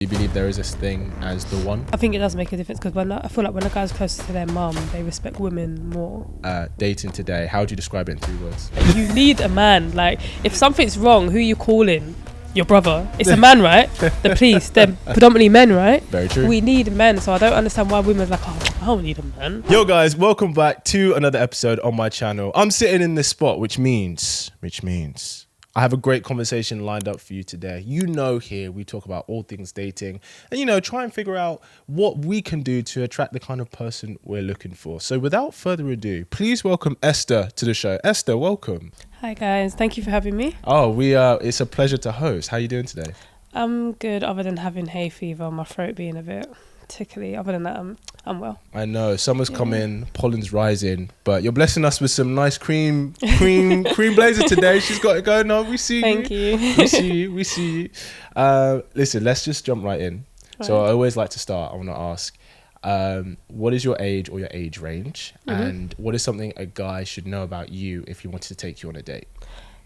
Do you believe there is this thing as the one? I think it does make a difference because I feel like when a guy's closer to their mum, they respect women more. Dating today, how would you describe it in 3 words? You need a man. Like, if something's wrong, who are you calling? Your brother. It's a man, right? The police. They're predominantly men, right? Very true. We need men, so I don't understand why women are like, oh, I don't need a man. Yo guys, welcome back to another episode on my channel. I'm sitting in this spot, which means I have a great conversation lined up for you today. You know, here we talk about all things dating and, you know, try and figure out what we can do to attract the kind of person we're looking for. So without further ado, please welcome Esther to the show. Esther, welcome. Hi guys, thank you for having me. Oh, it's a pleasure to host. How are you doing today? I'm good, other than having hay fever, my throat being a bit tickly. Other than that, I'm well. I know summer's coming, pollen's rising, but you're blessing us with some nice cream blazer today. She's got it going on. We see Thank you. We see you. Listen, let's just jump right in. Right. So I always like to start. I want to ask, what is your age or your age range, and what is something a guy should know about you if he wanted to take you on a date?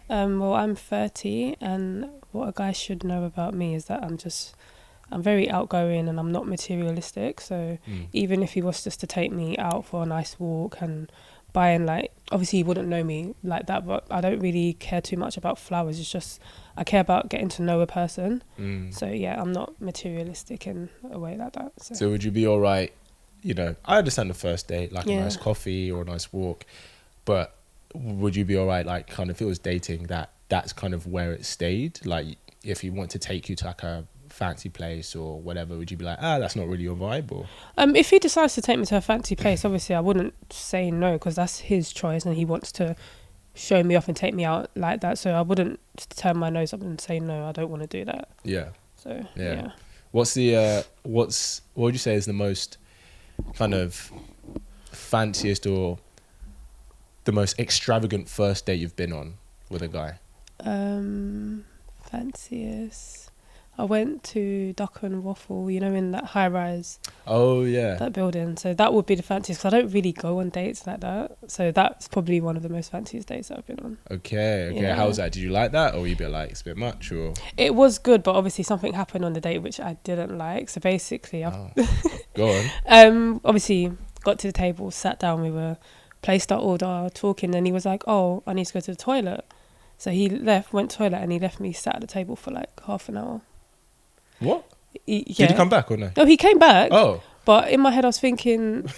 Well, I'm 30, and what a guy should know about me is that I'm very outgoing and I'm not materialistic. So even if he was just to take me out for a nice walk and buying, like, obviously he wouldn't know me like that, but I don't really care too much about flowers. It's just I care about getting to know a person. So yeah, I'm not materialistic in a way like that. So would you be all right? You know, I understand the first date, like a nice coffee or a nice walk, but would you be all right, like, kind of, if it was dating, that's kind of where it stayed? Like, if he wanted to take you to like a fancy place or whatever, would you be like, that's not really your vibe? Or if he decides to take me to a fancy place, obviously I wouldn't say no, because that's his choice and he wants to show me off and take me out like that. So I wouldn't turn my nose up and say no, I don't want to do that. Yeah. So yeah. What would you say is the most kind of fanciest or the most extravagant first date you've been on with a guy? Fanciest, I went to Duck and Waffle, you know, in that high rise. Oh yeah, that building. So that would be the fanciest, because I don't really go on dates like that. So that's probably one of the most fanciest dates that I've been on. Okay. Yeah. How was that? Did you like that, or were you a bit like, it's a bit much? Or it was good, but obviously something happened on the date which I didn't like. So basically, go on. Obviously got to the table, sat down, we were placed our order, talking, and he was like, "Oh, I need to go to the toilet." So he went to the toilet, and he left me sat at the table for like half an hour. What? Did he come back or no? No, he came back. Oh. But in my head I was thinking,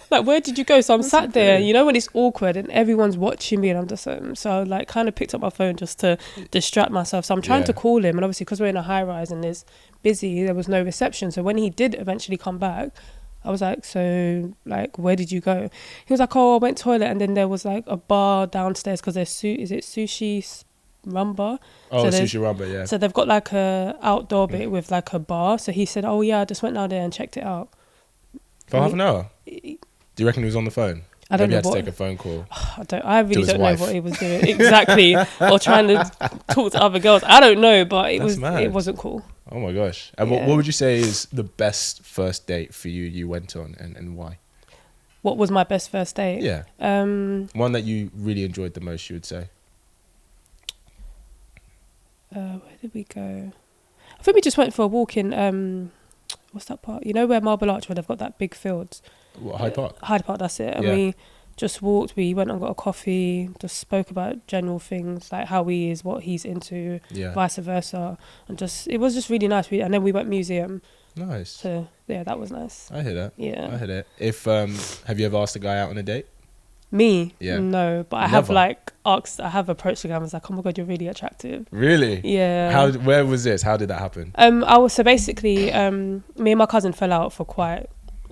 like, where did you go? So I'm sat there, you know, when it's awkward and everyone's watching me, and I'm just so I like kind of picked up my phone just to distract myself. So I'm trying to call him, and obviously because we're in a high rise and it's busy, there was no reception. So when he did eventually come back, I was like, so, like, where did you go? He was like, oh, I went to the toilet, and then there was like a bar downstairs, because there's Sushi Rumba. Oh, Sushi Rumba, yeah. So they've got like a outdoor bit with like a bar. So he said, oh yeah, I just went down there and checked it out. For half an hour? Do you reckon he was on the phone? I don't Maybe know. He had to take a phone call. I really don't know what he was doing exactly, or trying to talk to other girls. I don't know, but it wasn't cool. Oh my gosh! And what would you say is the best first date for you went on, and why? What was my best first date? Yeah. One that you really enjoyed the most, you would say. Where did we go? I think we just went for a walk in what's that part? You know where Marble Arch, where they've got that big fields? What, Hyde Park? Hyde Park, that's it. And we just walked, we went and got a coffee, just spoke about general things, like how he is, what he's into, vice versa. And it was just really nice. And then we went museum. Nice. So yeah, that was nice. I hear that. Yeah. I hear that. If have you ever asked a guy out on a date? Me? Yeah. No, but I have approached the guy and was like, oh my God, you're really attractive. Really? Yeah. Where was this? How did that happen? So basically, me and my cousin fell out for quite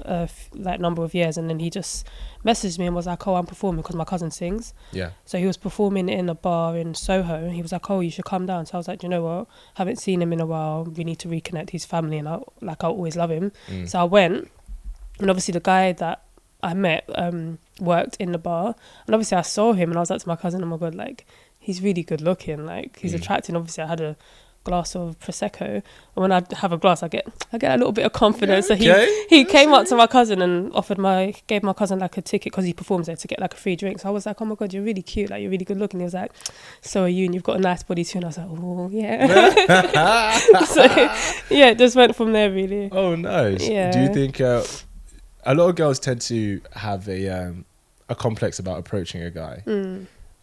a number of years, and then he just messaged me and was like, oh, I'm performing, because my cousin sings. Yeah. So he was performing in a bar in Soho, and he was like, oh, you should come down. So I was like, you know what? Haven't seen him in a while. We need to reconnect. His family, and I'll always love him. So I went, and obviously the guy that I met worked in the bar, and obviously I saw him, and I was like to my cousin, oh my God, like, he's really good looking, like, he's attractive. Obviously I had a glass of prosecco, and when I have a glass, I get a little bit of confidence. Yeah, So he came up to my cousin and gave my cousin like a ticket because he performs there to get like a free drink. So I was like, oh my god, you're really cute, like you're really good looking. He was like, so are you, and you've got a nice body too. And I was like, oh yeah. So yeah, it just went from there really. Oh nice. Yeah. Do you think a lot of girls tend to have a complex about approaching a guy?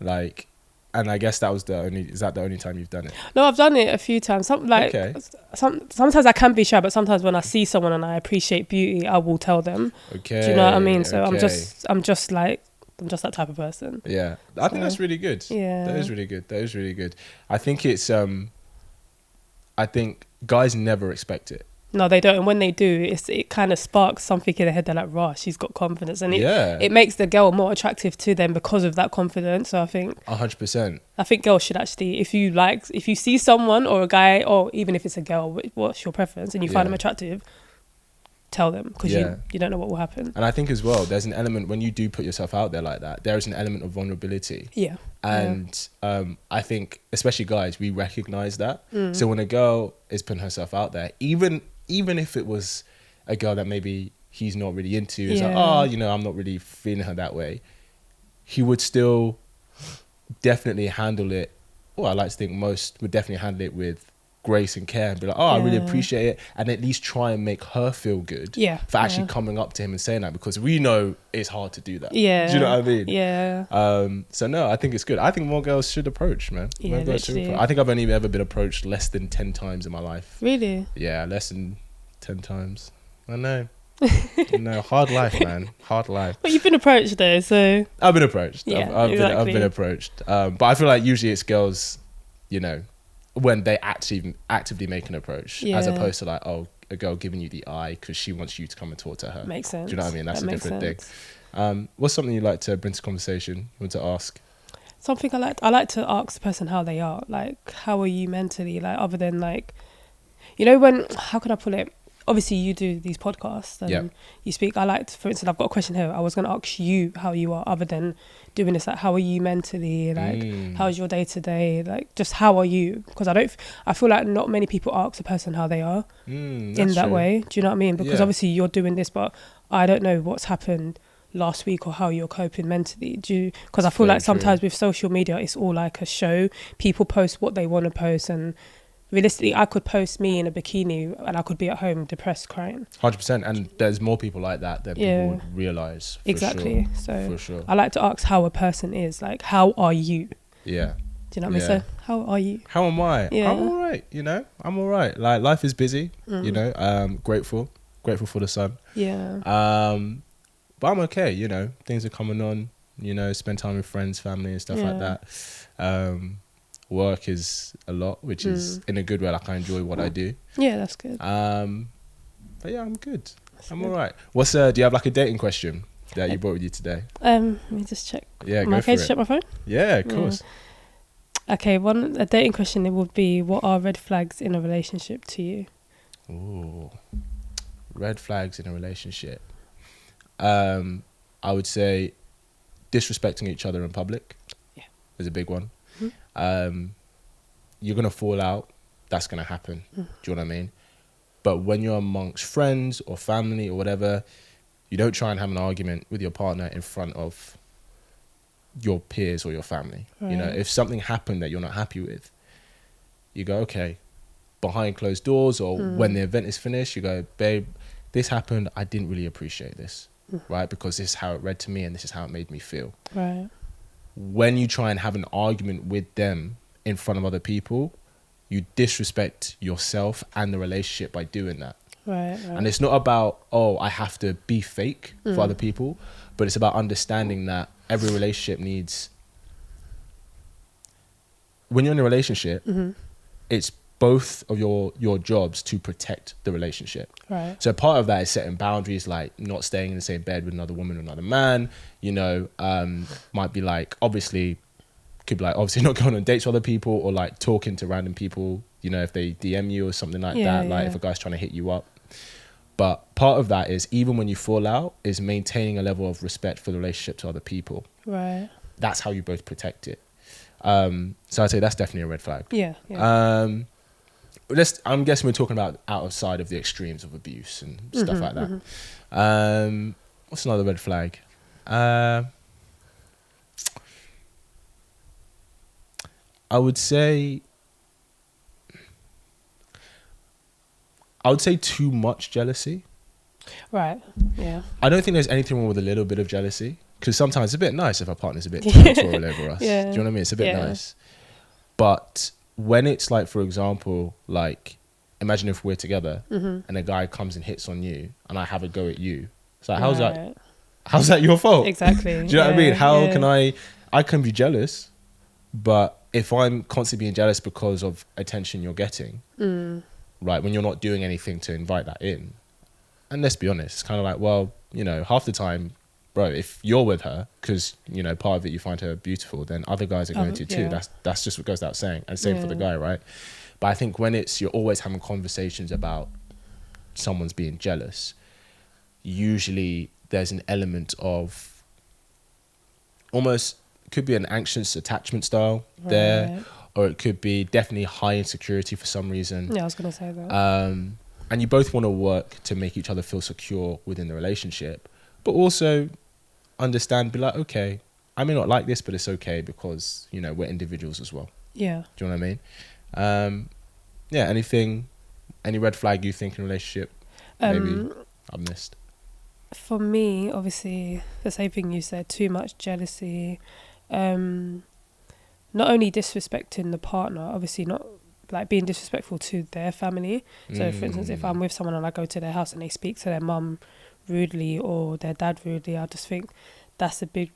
Like, and I guess is that the only time you've done it? No, I've done it a few times. Sometimes I can be shy, but sometimes when I see someone and I appreciate beauty, I will tell them. Okay. Do you know what I mean? So okay. I'm just that type of person. Yeah. I think that's really good. Yeah. That is really good. I think it's I think guys never expect it. No, they don't. And when they do, it kind of sparks something in their head. They're like, "Rah, she's got confidence," and it makes the girl more attractive to them because of that confidence. So I think 100%. I think girls should actually, if you see someone or a guy, or even if it's a girl, what's your preference, and you find them attractive, tell them, because you don't know what will happen. And I think as well, there's an element when you do put yourself out there like that. There is an element of vulnerability. Yeah. And I think, especially guys, we recognize that. So when a girl is putting herself out there, even if it was a girl that maybe he's not really into, it's like, I'm not really feeling her that way, he would still definitely handle it. Well, I like to think most would definitely handle it with grace and care and be like, I really appreciate it, and at least try and make her feel good for actually coming up to him and saying that, because we know it's hard to do that. Do you know what I mean? So no, I think it's good. I think more girls should approach, man. I think I've only ever been approached less than 10 times in my life. Really? Yeah, less than 10 times. I know. No, hard life, man. Hard life. But you've been approached though, so I've been approached. Yeah, I've been approached. But I feel like usually it's girls, when they actively make an approach, as opposed to like, a girl giving you the eye because she wants you to come and talk to her. Makes sense. Do you know what I mean? That's a different thing. What's something you'd like to bring to conversation? You want to ask? Something I like to ask the person how they are. Like, how are you mentally? Like, other than like, how can I put it? Obviously, you do these podcasts and you speak. I like, for instance, I've got a question here. I was going to ask you how you are, other than doing this. Like, how are you mentally? Like, how's your day to day? Like, just how are you? Because I feel like not many people ask a person how they are in that way. Do you know what I mean? Because obviously you're doing this, but I don't know what's happened last week or how you're coping mentally. Because I feel like sometimes with social media, it's all like a show. People post what they want to post, and realistically, I could post me in a bikini and I could be at home depressed, crying. 100%. And there's more people like that than people would realise. Exactly. Sure. So for sure. I like to ask how a person is. Like, how are you? Yeah. Do you know what I mean? So how are you? How am I? Yeah. I'm all right, I'm all right. Like, life is busy, grateful for the sun. Yeah. But I'm okay, things are coming on, spend time with friends, family and stuff like that. Work is a lot, which is in a good way. Like, I enjoy what I do. Yeah, that's good. But yeah, I'm good. I'm all right. Do you have like a dating question that you brought with you today? Let me just check. Yeah, Am I okay to check my phone? Yeah, of course. Okay, a dating question, it would be, what are red flags in a relationship to you? Ooh, red flags in a relationship. I would say disrespecting each other in public is a big one. You're gonna fall out, that's gonna happen. Do you know what I mean? But when you're amongst friends or family or whatever, you don't try and have an argument with your partner in front of your peers or your family. Right. If something happened that you're not happy with, you go, okay, behind closed doors, or when the event is finished, you go, babe, this happened, I didn't really appreciate this, right? Because this is how it read to me and this is how it made me feel. Right. When you try and have an argument with them in front of other people, you disrespect yourself and the relationship by doing that. Right. And it's not about, I have to be fake for other people, but it's about understanding that every relationship needs... When you're in a relationship, it's both of your jobs to protect the relationship. Right. So part of that is setting boundaries, like not staying in the same bed with another woman or another man. Might be like, obviously not going on dates with other people, or like talking to random people, if they DM you or something like that, like if a guy's trying to hit you up. But part of that is, even when you fall out, is maintaining a level of respect for the relationship to other people. Right. That's how you both protect it. So I'd say that's definitely a red flag. Yeah. I'm guessing we're talking about outside of the extremes of abuse and stuff like that. What's another red flag? I would say too much jealousy. Right. Yeah. I don't think there's anything wrong with a little bit of jealousy, because sometimes it's a bit nice if our partner's a bit territorial over us. Yeah. Do you know what I mean? It's a bit nice. But when it's like, for example, like, imagine if we're together and a guy comes and hits on you and I have a go at you. It's like, how's that your fault? Exactly. Do you know what I mean? How can I can be jealous, but if I'm constantly being jealous because of attention you're getting, right, when you're not doing anything to invite that in, and let's be honest, it's kind of like, well, you know, half the time, bro, if you're with her because, you know, part of it you find her beautiful, then other guys are going to too. That's just what goes without saying. And same for the guy, right? But I think when you're always having conversations about someone's being jealous, usually there's an element of almost, could be an anxious attachment style there, or it could be definitely high insecurity for some reason. Yeah, I was going to say that. And you both want to work to make each other feel secure within the relationship, but also understand, be like, okay, I may not like this, but it's okay because, you know, we're individuals as well. Yeah. Do you know what I mean? Any red flag you think in a relationship maybe I've missed? For me, obviously, the same thing you said, too much jealousy. Not only disrespecting the partner, obviously not like being disrespectful to their family. So for instance, if I'm with someone and I go to their house and they speak to their mum rudely or their dad rudely, I just think that's a big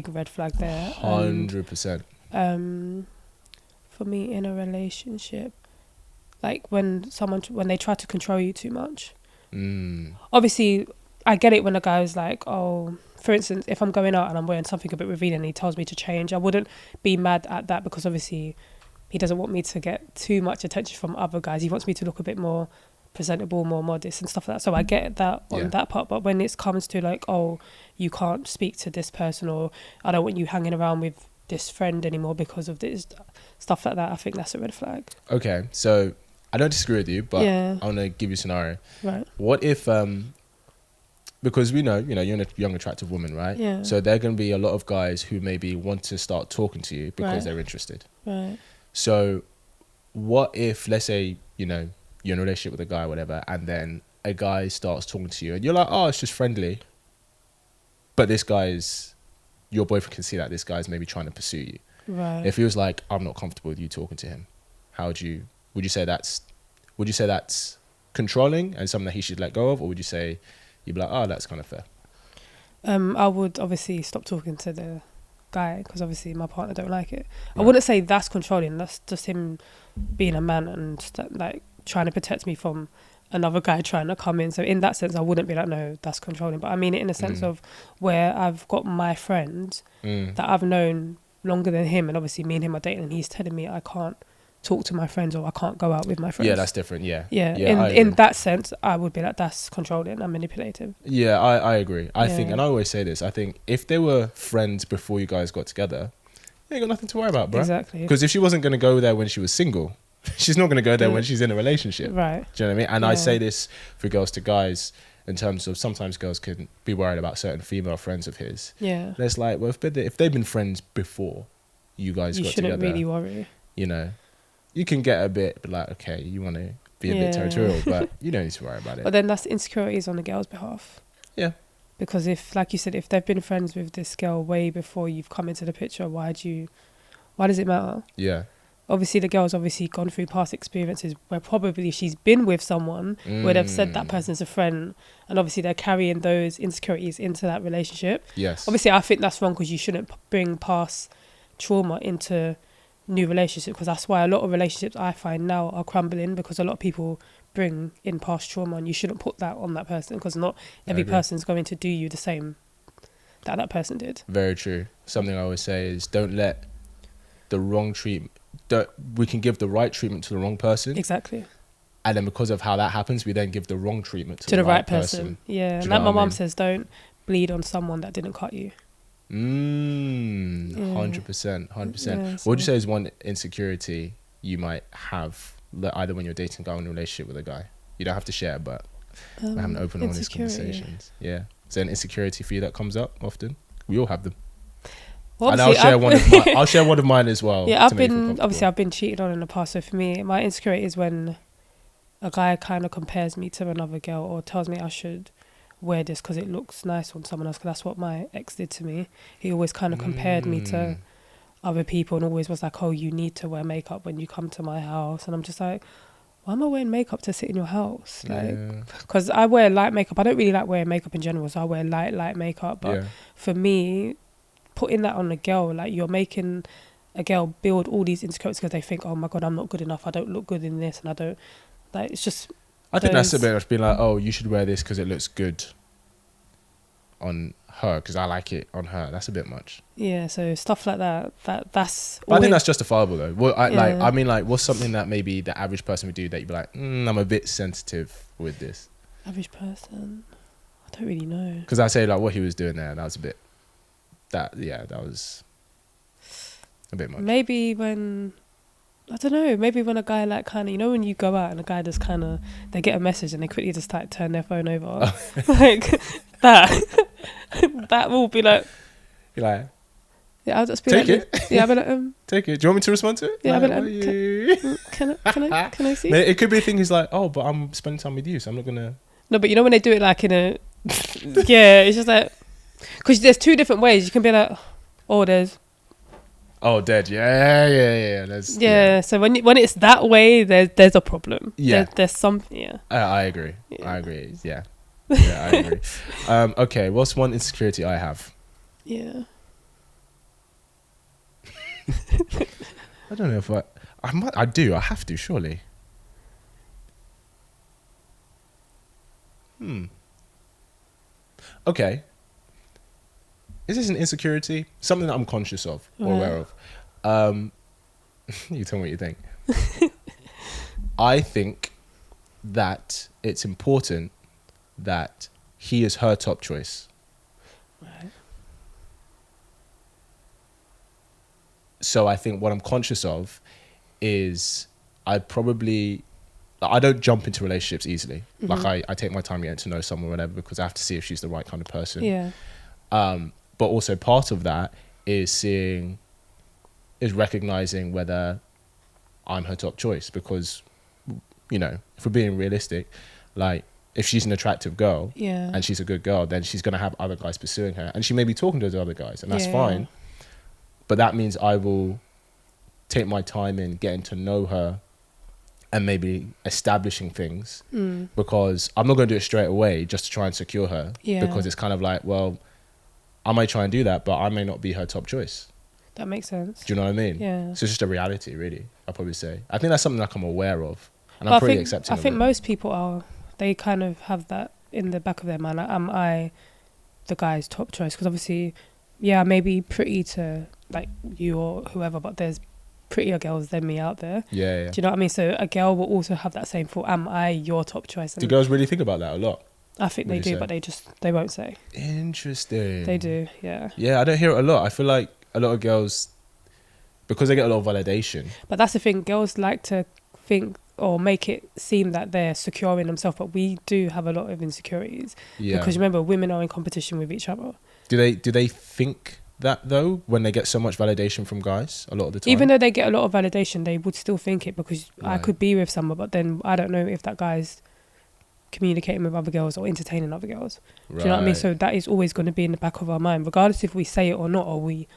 red flag there. 100%. For me, in a relationship, like when they try to control you too much. Obviously, I get it when a guy's like, oh, for instance, if I'm going out and I'm wearing something a bit revealing and he tells me to change, I wouldn't be mad at that, because obviously he doesn't want me to get too much attention from other guys. He wants me to look a bit more presentable, more modest and stuff like that. So I get that on that part. But when it comes to like, oh, you can't speak to this person, or I don't want you hanging around with this friend anymore because of this, stuff like that, I think that's a red flag. Okay, so I don't disagree with you, but I want to give you a scenario. Right. What if, because we know, you know, you're a young, attractive woman, right? Yeah. So there are going to be a lot of guys who maybe want to start talking to you because they're interested. Right. So what if, let's say, you know, you're in a relationship with a guy or whatever, and then a guy starts talking to you and you're like, oh, it's just friendly. But your boyfriend can see that this guy's maybe trying to pursue you. Right. If he was like, I'm not comfortable with you talking to him, would you say that's controlling and something that he should let go of? Or would you say, you'd be like, oh, that's kind of fair? I would obviously stop talking to the guy because obviously my partner don't like it. Right. I wouldn't say that's controlling. That's just him being a man and like trying to protect me from another guy trying to come in. So in that sense, I wouldn't be like, no, that's controlling. But I mean it in a sense of where I've got my friend that I've known longer than him, and obviously me and him are dating, and he's telling me I can't talk to my friends or I can't go out with my friends. Yeah, that's different. Yeah. In that sense, I would be like, that's controlling and manipulative. Yeah, I agree. I think, and I always say this, I think if they were friends before you guys got together, you ain't got nothing to worry about, bro. Exactly. Because if she wasn't going to go there when she was single, she's not going to go there when she's in a relationship. Right. Do you know what I mean? And I say this for girls to guys in terms of sometimes girls can be worried about certain female friends of his. Yeah. It's like, well, if they've been friends before you guys got together. You shouldn't really worry. You know, you can get a bit like, okay, you want to be a bit territorial, but you don't need to worry about it. But then that's insecurities on the girl's behalf. Yeah. Because if, like you said, if they've been friends with this girl way before you've come into the picture, why does it matter? Yeah. Obviously, the girl's obviously gone through past experiences where probably she's been with someone where they've said that person's a friend, and obviously they're carrying those insecurities into that relationship. Yes. Obviously, I think that's wrong because you shouldn't bring past trauma into new relationship, because that's why a lot of relationships I find now are crumbling, because a lot of people bring in past trauma, and you shouldn't put that on that person, because not every person's going to do you the same that person did. Very true. Something I always say is don't let the wrong treatment, we can give the right treatment to the wrong person. Exactly. And then because of how that happens, we then give the wrong treatment to the right person. Yeah. And like my mum says, don't bleed on someone that didn't cut you. 100%. What would you say is one insecurity you might have either when you're dating a guy or in a relationship with a guy? You don't have to share, but we're having open, honest conversations. Yeah. Is there an insecurity for you that comes up often? We all have them. Well, and I'll share one of mine as well. Yeah, I've been cheated on in the past. So for me, my insecurity is when a guy kind of compares me to another girl or tells me I should wear this because it looks nice on someone else. Because that's what my ex did to me. He always kind of compared me to other people and always was like, oh, you need to wear makeup when you come to my house. And I'm just like, why am I wearing makeup to sit in your house? Like, because I wear light makeup. I don't really like wearing makeup in general, so I wear light makeup. But for me, putting that on a girl, like you're making a girl build all these insecurities because they think, oh my God, I'm not good enough. I don't look good in this. And I don't, like, it's just... I think that's a bit of being like, oh, you should wear this because it looks good on her because I like it on her. That's a bit much. Yeah, so stuff like that's... But I think that's justifiable though. Well, what's something that maybe the average person would do that you'd be like, I'm a bit sensitive with this? Average person? I don't really know. Because I say like what he was doing there, that was a bit... That was a bit much. Maybe when... I don't know, maybe when a guy like kind of, you know when you go out and a guy just kind of, they get a message and they quickly just like turn their phone over. Like that will be like... You're like... Yeah, I'll just be take like... it. Yeah, I'll be like... Take it. Do you want me to respond to it? Yeah, like, I'll be like... Can I see? It could be a thing he's like, oh, but I'm spending time with you, so I'm not going to... No, but you know when they do it like in a... Yeah, it's just like... Because there's two different ways. You can be like, oh, there's... Oh, dead. Yeah. So when it's that way, there's a problem. Yeah. There's something. Yeah. I agree. Yeah. I agree. Yeah. Yeah, I agree. Okay, what's one insecurity I have? Yeah. I don't know if I do. I have to, surely. Okay. Is this an insecurity? Something that I'm conscious of or aware of? You tell me what you think. I think that it's important that he is her top choice. Right. So I think what I'm conscious of is I don't jump into relationships easily. Mm-hmm. Like I take my time getting to know someone or whatever because I have to see if she's the right kind of person. Yeah. But also part of that is recognizing whether I'm her top choice because, you know, if we're being realistic, like if she's an attractive girl and she's a good girl, then she's going to have other guys pursuing her and she may be talking to those other guys and that's fine. But that means I will take my time in getting to know her and maybe establishing things because I'm not going to do it straight away just to try and secure her because it's kind of like, well, I might try and do that, but I may not be her top choice. That makes sense. Do you know what I mean? Yeah. So it's just a reality, really, I'll probably say. I think that's something like I'm aware of. And I'm pretty accepting of it. I think most people they kind of have that in the back of their mind. Like, am I the guy's top choice? Because obviously, I may be pretty to like you or whoever, but there's prettier girls than me out there. Yeah. Do you know what I mean? So a girl will also have that same thought, am I your top choice? And do girls really think about that a lot? I think they do, but they won't say. Interesting. They do, yeah. Yeah, I don't hear it a lot. I feel like a lot of girls, because they get a lot of validation. But that's the thing, girls like to think or make it seem that they're secure in themselves, but we do have a lot of insecurities. Yeah. Because remember, women are in competition with each other. Do they think that though, when they get so much validation from guys a lot of the time? Even though they get a lot of validation, they would still think it because I could be with someone, but then I don't know if that guy's communicating with other girls or entertaining other girls. Do you know what I mean? So that is always going to be in the back of our mind, regardless if we say it or not, or we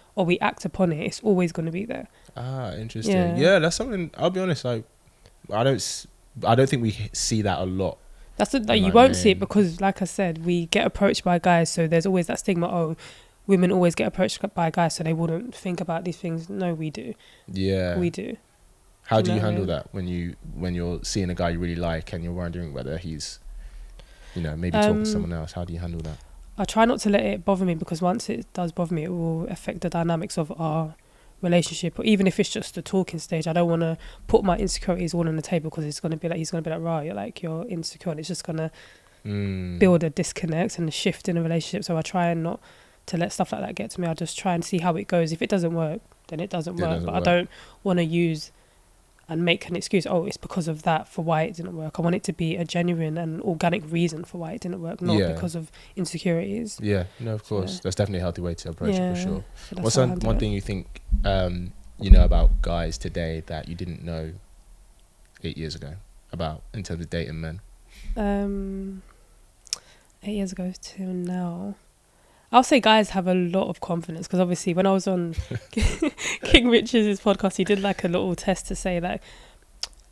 act upon it. It's always going to be there. Interesting. Yeah, that's something. I'll be honest. I don't think we see that a lot. That's you won't see it because, like I said, we get approached by guys. So there's always that stigma. Oh, women always get approached by guys, so they wouldn't think about these things. No, we do. Yeah, we do. How do you handle that when you're seeing a guy you really like and you're wondering whether he's, maybe talking to someone else? How do you handle that? I try not to let it bother me because once it does bother me, it will affect the dynamics of our relationship. Or even if it's just the talking stage, I don't want to put my insecurities all on the table because he's going to be like, right, you're insecure, and it's just going to build a disconnect and a shift in a relationship. So I try not to let stuff like that get to me. I just try and see how it goes. If it doesn't work, then it doesn't work. But I don't want to use and make an excuse. Oh, it's because of that for why it didn't work. I want it to be a genuine and organic reason for why it didn't work, not because of insecurities. Yeah, no, of course. That's definitely a healthy way to approach it, for sure. So what's one thing you think you know about guys today that you didn't know 8 years ago about in terms of dating men? 8 years ago to now, I'll say guys have a lot of confidence, because obviously when I was on King Richard's podcast, he did like a little test to say like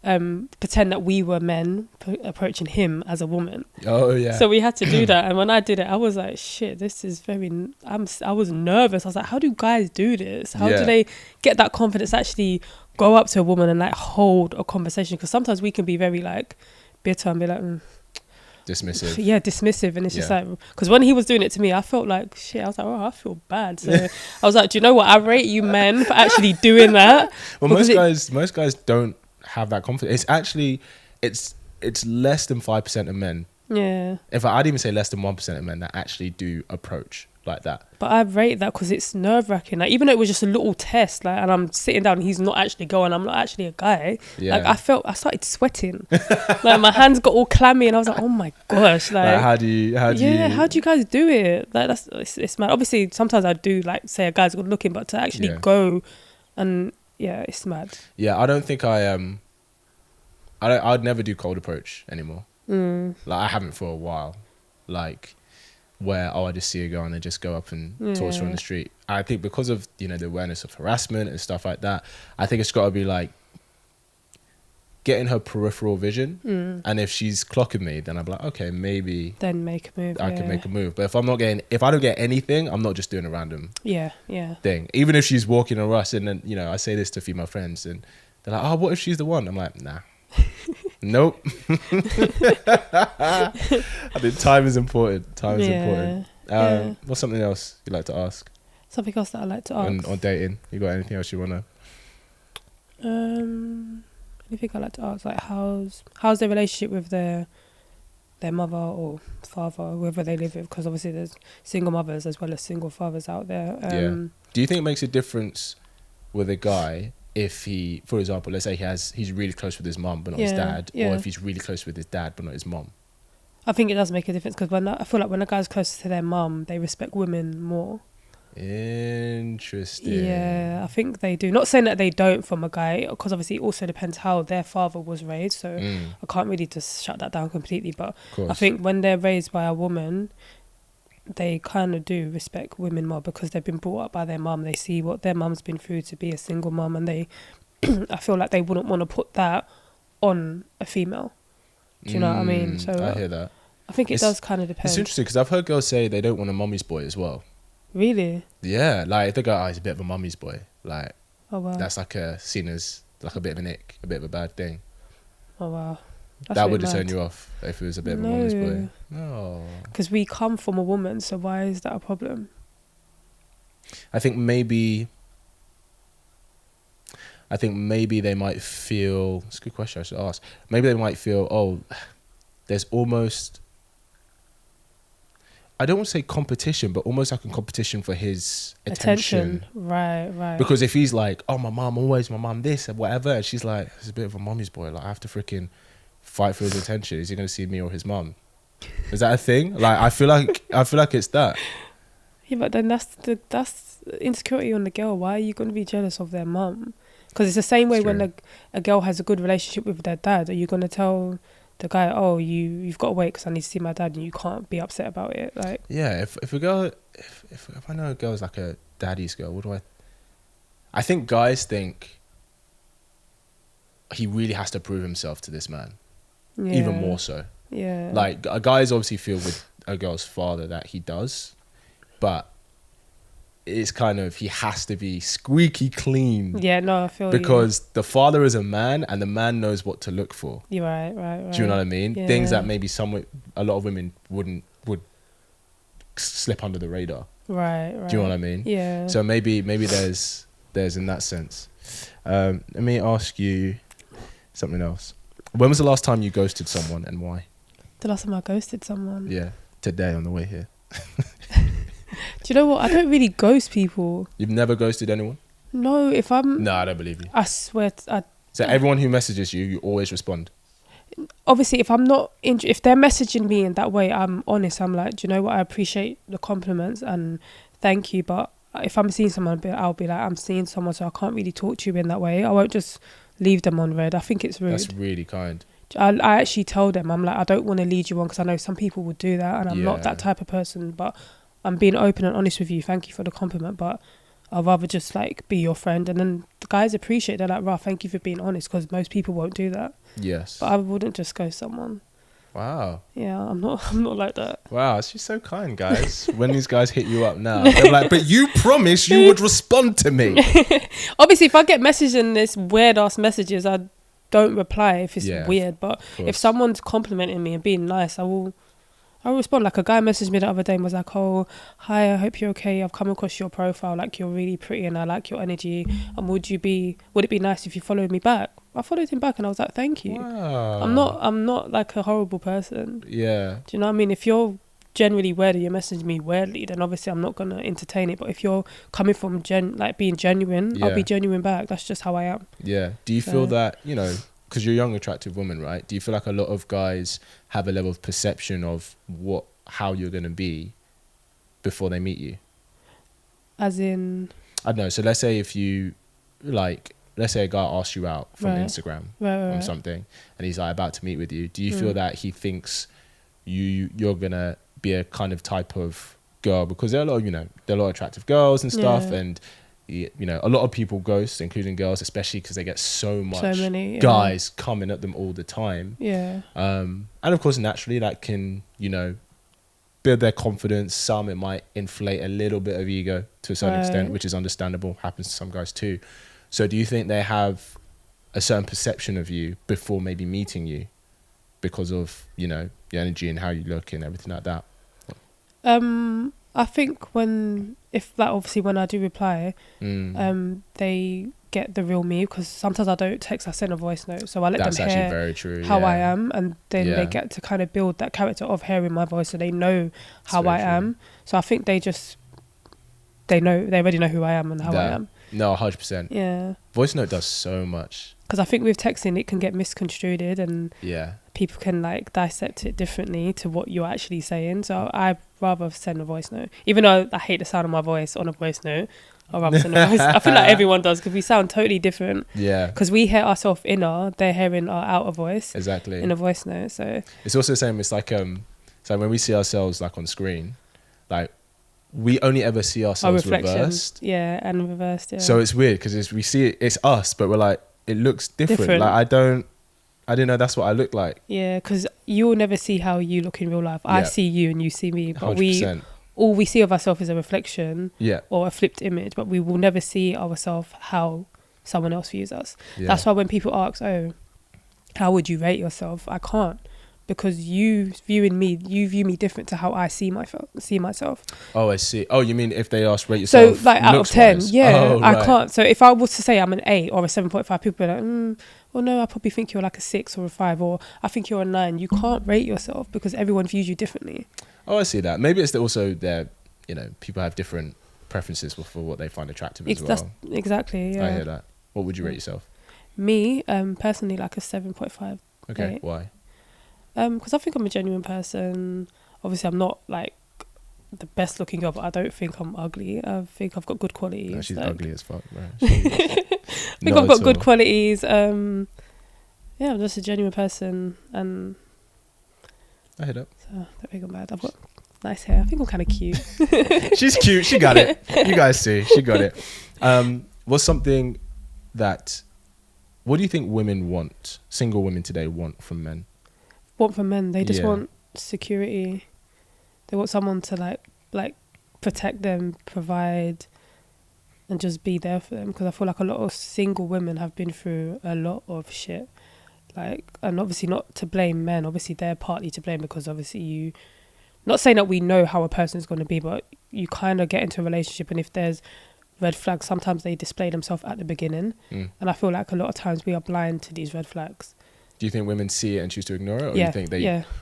pretend that we were men approaching him as a woman. Oh yeah. So we had to do that, and when I did it, I was like, shit, this is very. I was nervous. I was like, how do guys do this? How do they get that confidence to actually go up to a woman and like hold a conversation? Because sometimes we can be very like bitter and be like. Dismissive. Yeah, dismissive. And it's just like, because when he was doing it to me, I felt like shit. I was like, oh, I feel bad. So I was like, do you know what? I rate you men for actually doing that. Well, most guys don't have that confidence. It's actually, it's less than 5% of men. Yeah. I'd even say less than 1% of men that actually do approach like that. But I rate that because it's nerve wracking. Like, even though it was just a little test, like, and I'm sitting down and he's not actually going, I'm not actually a guy. Yeah. Like, I started sweating. Like, my hands got all clammy and I was like, oh my gosh. Like how do you how do you guys do it? Like, it's mad. Obviously, sometimes I do like say a guy's good looking, but to actually go and it's mad. Yeah, I don't think I'd never do cold approach anymore. Like, I haven't for a while. Like, where I just see a girl and I just go up and talk to her on the street. I think because of the awareness of harassment and stuff like that, I think it's got to be like getting her peripheral vision. And if she's clocking me, then I'm like, okay, maybe then make a move. I can make a move. But if I don't get anything, I'm not just doing a random thing. Even if she's walking a rush, and then I say this to a few of my friends, and they're like, oh, what if she's the one? I'm like, nah. Nope. I think time is important. What's something else you'd like to ask? Something else that I like to ask on dating. You got anything else you wanna? Anything I like to ask, like how's their relationship with their mother or father, whoever they live with? Because obviously there's single mothers as well as single fathers out there. Do you think it makes a difference with a guy if he, for example, let's say he's really close with his mum but not his dad, or if he's really close with his dad but not his mum? I think it does make a difference, because I feel like when a guy's close to their mum, they respect women more. Interesting. Yeah, I think they do. Not saying that they don't from a guy, because obviously it also depends how their father was raised, so I can't really just shut that down completely, but I think when they're raised by a woman, they kind of do respect women more because they've been brought up by their mum. They see what their mum's been through to be a single mum, and they I feel like they wouldn't want to put that on a female. Do you know what I mean? So I hear that. I think it does kind of depend. It's interesting because I've heard girls say they don't want a mummy's boy as well. Really? Yeah, like they go, oh, he's a bit of a mummy's boy. Like, oh wow, that's like seen as like a bit of an ick, a bit of a bad thing. Oh wow. That's that would have turned you off if it was a bit of a mummy's boy. No. Because we come from a woman, so why is that a problem? I think maybe they might feel... It's a good question, I should ask. Maybe they might feel, oh, there's almost... I don't want to say competition, but almost like a competition for his attention. Right. Because if he's like, oh, my mum this and whatever, and she's like, he's a bit of a mummy's boy. Like, I have to freaking fight for his attention. Is he going to see me or his mum? Is that a thing? Like, I feel like it's that. Yeah, but then that's insecurity on the girl. Why are you going to be jealous of their mum? Because it's the same way when a girl has a good relationship with their dad. Are you going to tell the guy, oh, you've got to wait because I need to see my dad, and you can't be upset about it? Like, yeah, if a girl, if I know a girl's like a daddy's girl, what do I think guys think he really has to prove himself to this man, even more so. Yeah, like guys obviously feel with a girl's father that he does, but it's kind of, he has to be squeaky clean. Yeah, no, I feel because the father is a man, and the man knows what to look for. You're right. Do you know what I mean? Yeah. Things that maybe a lot of women would slip under the radar. Right. Do you know what I mean? Yeah. So maybe there's in that sense. Let me ask you something else. When was the last time you ghosted someone, and why? The last time I ghosted someone? Yeah, today on the way here. Do you know what? I don't really ghost people. You've never ghosted anyone? No, No, I don't believe you. I swear, So everyone who messages you, you always respond. Obviously, if I'm not if they're messaging me in that way, I'm honest. I'm like, do you know what? I appreciate the compliments and thank you, but if I'm seeing someone, I'll be like, I'm seeing someone, so I can't really talk to you in that way. I won't just leave them on read. I think it's rude. That's really kind. I actually tell them, I'm like, I don't want to lead you on, because I know some people would do that, and I'm not that type of person, but I'm being open and honest with you. Thank you for the compliment, but I'd rather just like be your friend. And then the guys appreciate it. They're like, "Rah, thank you for being honest," because most people won't do that. Yes. But I wouldn't just go someone. Wow. Yeah, I'm not like that. Wow, she's so kind, guys. When these guys hit you up now, they're like, "But you promised you would respond to me." Obviously, if I get messages in this weird ass messages, I don't reply if it's weird. But if someone's complimenting me and being nice, I'll respond. Like, a guy messaged me the other day and was like, "Oh, hi, I hope you're okay. I've come across your profile. Like, you're really pretty and I like your energy. And would it be nice if you followed me back?" I followed him back and I was like, "Thank you." Wow. I'm not like a horrible person. Yeah. Do you know what I mean? If you're generally weird and you message me weirdly, then obviously I'm not gonna entertain it. But if you're coming from being genuine, I'll be genuine back. That's just how I am. Yeah. Do you feel that, you know, because you're a young, attractive woman, right? Do you feel like a lot of guys have a level of perception of how you're going to be before they meet you? As in? I don't know. So let's say if you, like, let's say a guy asks you out from Instagram or something, and he's like about to meet with you. Do you feel that he thinks you're going to be a kind of type of girl? Because there are a lot of, there are a lot of attractive girls and stuff, and a lot of people ghost, including girls, especially because they get so many guys coming at them all the time. And of course, naturally, that can build their confidence. Some, it might inflate a little bit of ego to a certain extent, which is understandable. Happens to some guys too. So do you think they have a certain perception of you before maybe meeting you because of your energy and how you look and everything like that? I think obviously when I do reply, they get the real me, because sometimes I don't text, I send a voice note, so I let them hear very true, how I am, and then they get to kind of build that character of hearing my voice, so they know how I am. So I think they already know who I am and how I am. No, 100%. Yeah. Voice note does so much. Because I think with texting, it can get misconstrued, and people can like dissect it differently to what you're actually saying. So I'd rather send a voice note. Even though I hate the sound of my voice on a voice note, I'd rather send a voice. I feel like everyone does, because we sound totally different. Yeah. Because we hear ourselves inner, they're hearing our outer voice. Exactly. In a voice note. So it's also the same. It's like so when we see ourselves like on screen, like, we only ever see ourselves reversed. Yeah, and reversed, yeah. So it's weird, because we see it's us, but we're like, it looks different. Like, I didn't know that's what I look like. Yeah, because you'll never see how you look in real life. I see you and you see me, but 100%. All we see of ourselves is a reflection or a flipped image, but we will never see ourselves how someone else views us. Yeah. That's why when people ask, "Oh, how would you rate yourself?" I can't. Because you view me different to how I see myself. Oh, I see. Oh, you mean if they ask rate yourself? So like out of 10, I can't. So if I was to say I'm an 8 or a 7.5, people are like, well, no, I probably think you're like a 6 or a 5, or I think you're a 9. You can't rate yourself because everyone views you differently. Oh, I see that. Maybe it's also their, people have different preferences for what they find attractive as well. Exactly. Yeah. I hear that. What would you rate yourself? Me, personally, like a 7.5. Okay. 8. Why? Because I think I'm a genuine person. Obviously, I'm not like the best looking girl, but I don't think I'm ugly. I think I've got good qualities. No, she's ugly as fuck, bro. I think I've got good qualities. I'm just a genuine person, and I hit up. So don't think I'm bad. I've got nice hair. I think I'm kind of cute. She's cute. She got it. You guys see, she got it. What's something that? What do you think single women today want from men? From men, they just want security. They want someone to like protect them, provide, and just be there for them. Because I feel like a lot of single women have been through a lot of shit. Like, and obviously not to blame men. Obviously they're partly to blame, because obviously not saying that we know how a person's going to be, but you kind of get into a relationship, and if there's red flags, sometimes they display themselves at the beginning. And I feel like a lot of times we are blind to these red flags. Do you think women see it and choose to ignore it, or you think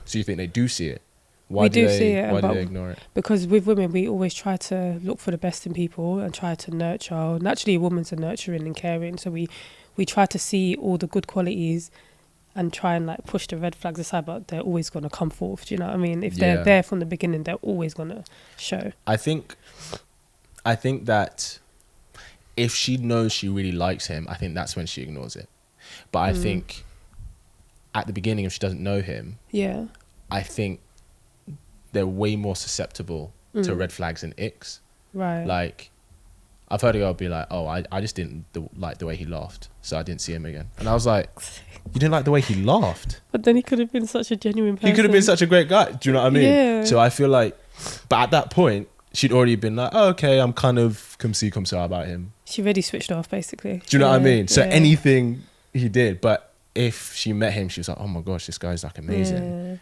so you think they do see it? Why do they ignore it? Because with women, we always try to look for the best in people and try to nurture. Naturally, women's are nurturing and caring, so we we try to see all the good qualities and try and like push the red flags aside, but they're always going to come forth. Do you know what I mean? If they're there from the beginning, they're always going to show. I think that if she knows she really likes him, I think that's when she ignores it. But I think at the beginning, if she doesn't know him, I think they're way more susceptible to red flags and icks. Right. Like, I've heard a girl be like, oh, I just didn't like the way he laughed, so I didn't see him again. And I was like, you didn't like the way he laughed? But then he could have been such a genuine person. He could have been such a great guy. Do you know what I mean? Yeah. So I feel like, but at that point, she'd already been like, oh, okay, I'm kind of come see, come saw about him. She already switched off, basically. Do you know what I mean? So anything he did, but if she met him, she was like, oh my gosh, this guy's like amazing. Yeah.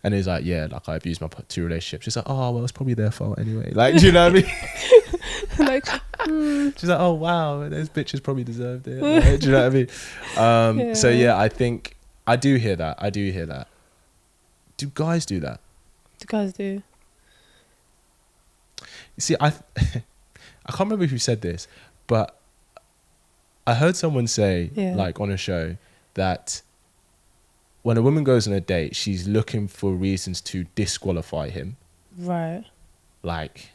And he's like, yeah, like I abused my two relationships. She's like, oh, well, it's probably their fault anyway. Like, do you know what I mean? Like, she's like, oh wow, those bitches probably deserved it. Like, do you know what I mean? So yeah, I think I do hear that. Do guys do that? Do guys do? You see, I can't remember who said this, but I heard someone say, like on a show, that when a woman goes on a date, she's looking for reasons to disqualify him. Right. Like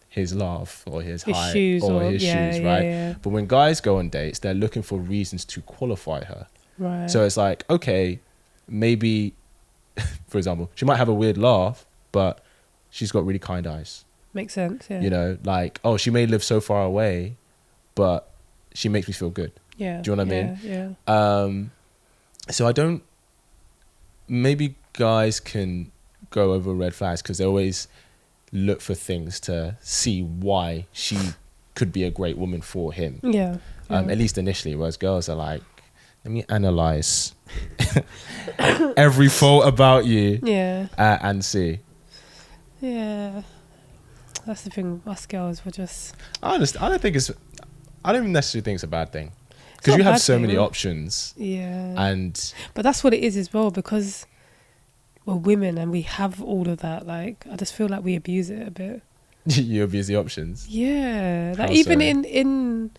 his laugh or his height shoes or his shoes, right? Yeah. But when guys go on dates, they're looking for reasons to qualify her. Right. So it's like, okay, maybe, for example, she might have a weird laugh, but she's got really kind eyes. Makes sense, yeah. You know, like, oh, she may live so far away, but she makes me feel good. Yeah. Do you know what I mean? Yeah. So I don't, maybe guys can go over red flags because they always look for things to see why she could be a great woman for him. Yeah. At least initially, whereas girls are like, let me analyze every fault about you and see. Yeah. That's the thing, us girls were just... I don't even necessarily think it's a bad thing. Because you have so many options. Yeah. But that's what it is as well, because we're women and we have all of that. Like, I just feel like we abuse it a bit. You abuse the options? Yeah. Like, even in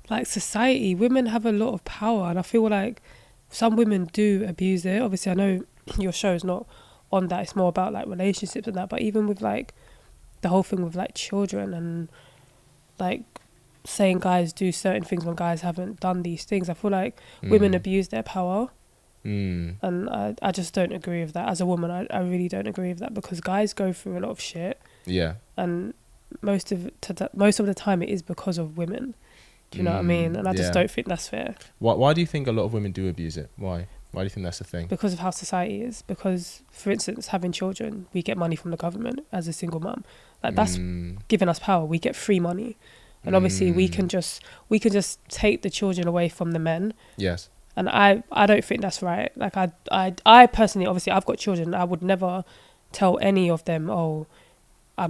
like society, women have a lot of power, and I feel like some women do abuse it. Obviously, I know your show is not on that. It's more about like relationships and that. But even with like the whole thing with like children and like saying guys do certain things when guys haven't done these things, I feel like women abuse their power. And I just don't agree with that. As a woman, I really don't agree with that, because guys go through a lot of shit. Yeah. And most of the time it is because of women. Do you know what I mean? And I just don't think that's fair. Why do you think a lot of women do abuse it? Why do you think that's the thing? Because of how society is. Because, for instance, having children, we get money from the government as a single mum. Like, that's giving us power. We get free money. And obviously we can just take the children away from the men. Yes. And I don't think that's right. Like, I personally, obviously I've got children. I would never tell any of them, oh,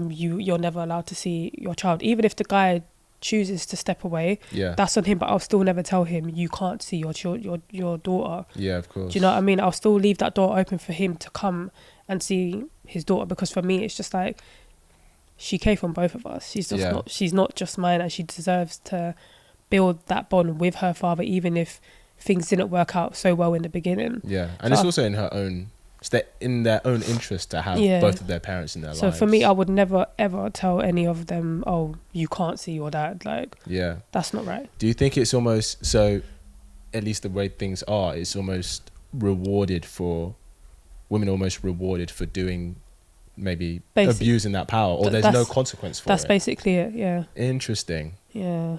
you're never allowed to see your child. Even if the guy chooses to step away, that's on him, but I'll still never tell him you can't see your daughter. Yeah, of course. Do you know what I mean? I'll still leave that door open for him to come and see his daughter, because for me it's just like, she came from both of us. She's not just mine, and she deserves to build that bond with her father, even if things didn't work out so well in the beginning. Yeah. And so it's also in their own interest to have both of their parents in their lives. So for me, I would never ever tell any of them, oh, you can't see your dad. Like, that's not right. Do you think it's almost, so at least the way things are, it's almost rewarded for women, almost rewarded for doing maybe abusing that power, or there's no consequence for it? That's basically it. Yeah. Interesting. Yeah.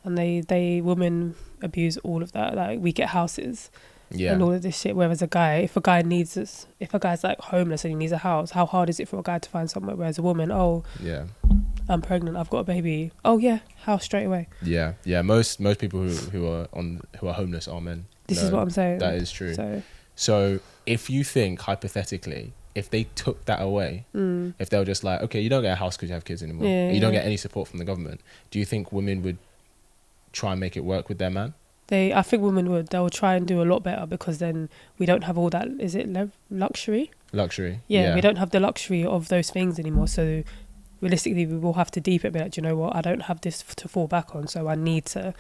And women abuse all of that. Like, we get houses and all of this shit, whereas if a guy's like homeless and he needs a house, how hard is it for a guy to find somewhere? Whereas a woman, I'm pregnant, I've got a baby, house straight away. Yeah. Most people who are homeless are men. This is what I'm saying. That is true. So if you think, hypothetically, if they took that away, if they were just like, okay, you don't get a house because you have kids anymore, you don't get any support from the government, do you think women would try and make it work with their man? I think women would. They'll try and do a lot better, because then we don't have all that. Is it luxury? Luxury. Yeah, we don't have the luxury of those things anymore. So realistically, we will have to deep it. Be like, you know what? I don't have this to fall back on, so I need to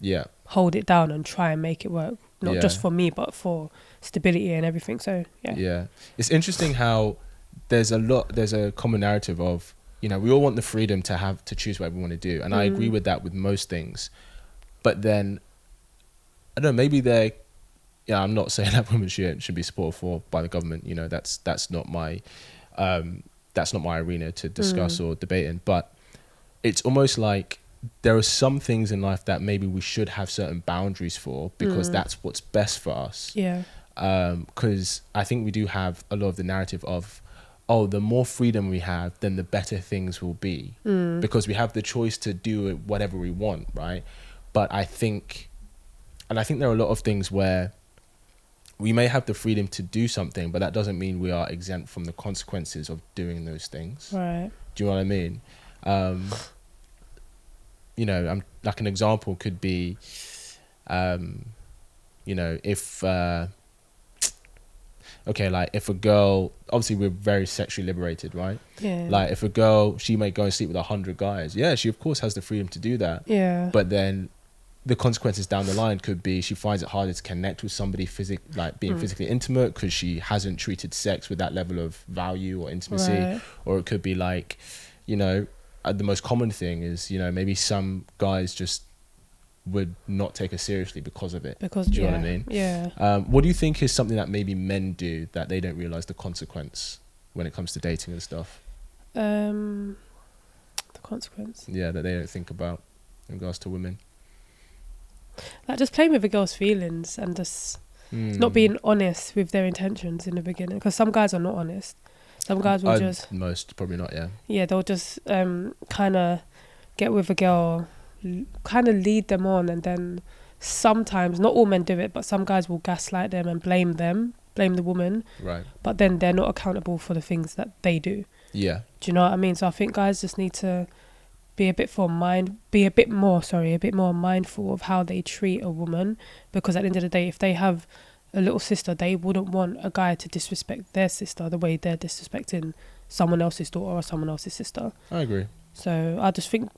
Yeah. hold it down and try and make it work, not Yeah. just for me but for stability and everything. So Yeah. It's interesting how there's a common narrative of, you know, we all want the freedom to choose what we want to do, and I agree with that with most things. But then I don't know, maybe I'm not saying that women should be supported for by the government, you know, that's not my arena to discuss or debate in, but it's almost like there are some things in life that maybe we should have certain boundaries for, because that's what's best for us. Yeah. Because I think we do have a lot of the narrative of, oh, the more freedom we have, then the better things will be, because we have the choice to do whatever we want, right? But I think there are a lot of things where we may have the freedom to do something, but that doesn't mean we are exempt from the consequences of doing those things. Right. Do you know what I mean? You know, like an example could be, you know, if if a girl, obviously we're very sexually liberated, right? Yeah. Like if a girl, she may go and sleep with 100 guys. Yeah, she of course has the freedom to do that. Yeah. But then the consequences down the line could be she finds it harder to connect with somebody being physically intimate, because she hasn't treated sex with that level of value or intimacy. Right. Or it could be like, you know, the most common thing is, you know, maybe some guys just would not take her seriously because of it. Because, do you know what I mean? Yeah. What do you think is something that maybe men do that they don't realize the consequence when it comes to dating and stuff? The consequence. Yeah, that they don't think about in regards to women. Like just playing with a girl's feelings and just not being honest with their intentions in the beginning. Because some guys are not honest. Some guys will most probably not. Yeah. Yeah, they'll just kind of get with a girl, kind of lead them on, and then sometimes, not all men do it, but some guys will gaslight them and blame the woman. Right. But then they're not accountable for the things that they do. Yeah. Do you know what I mean? So I think guys just need to be a bit more mindful of how they treat a woman, because at the end of the day, if they have a little sister, they wouldn't want a guy to disrespect their sister the way they're disrespecting someone else's daughter or someone else's sister. I agree. So I just think,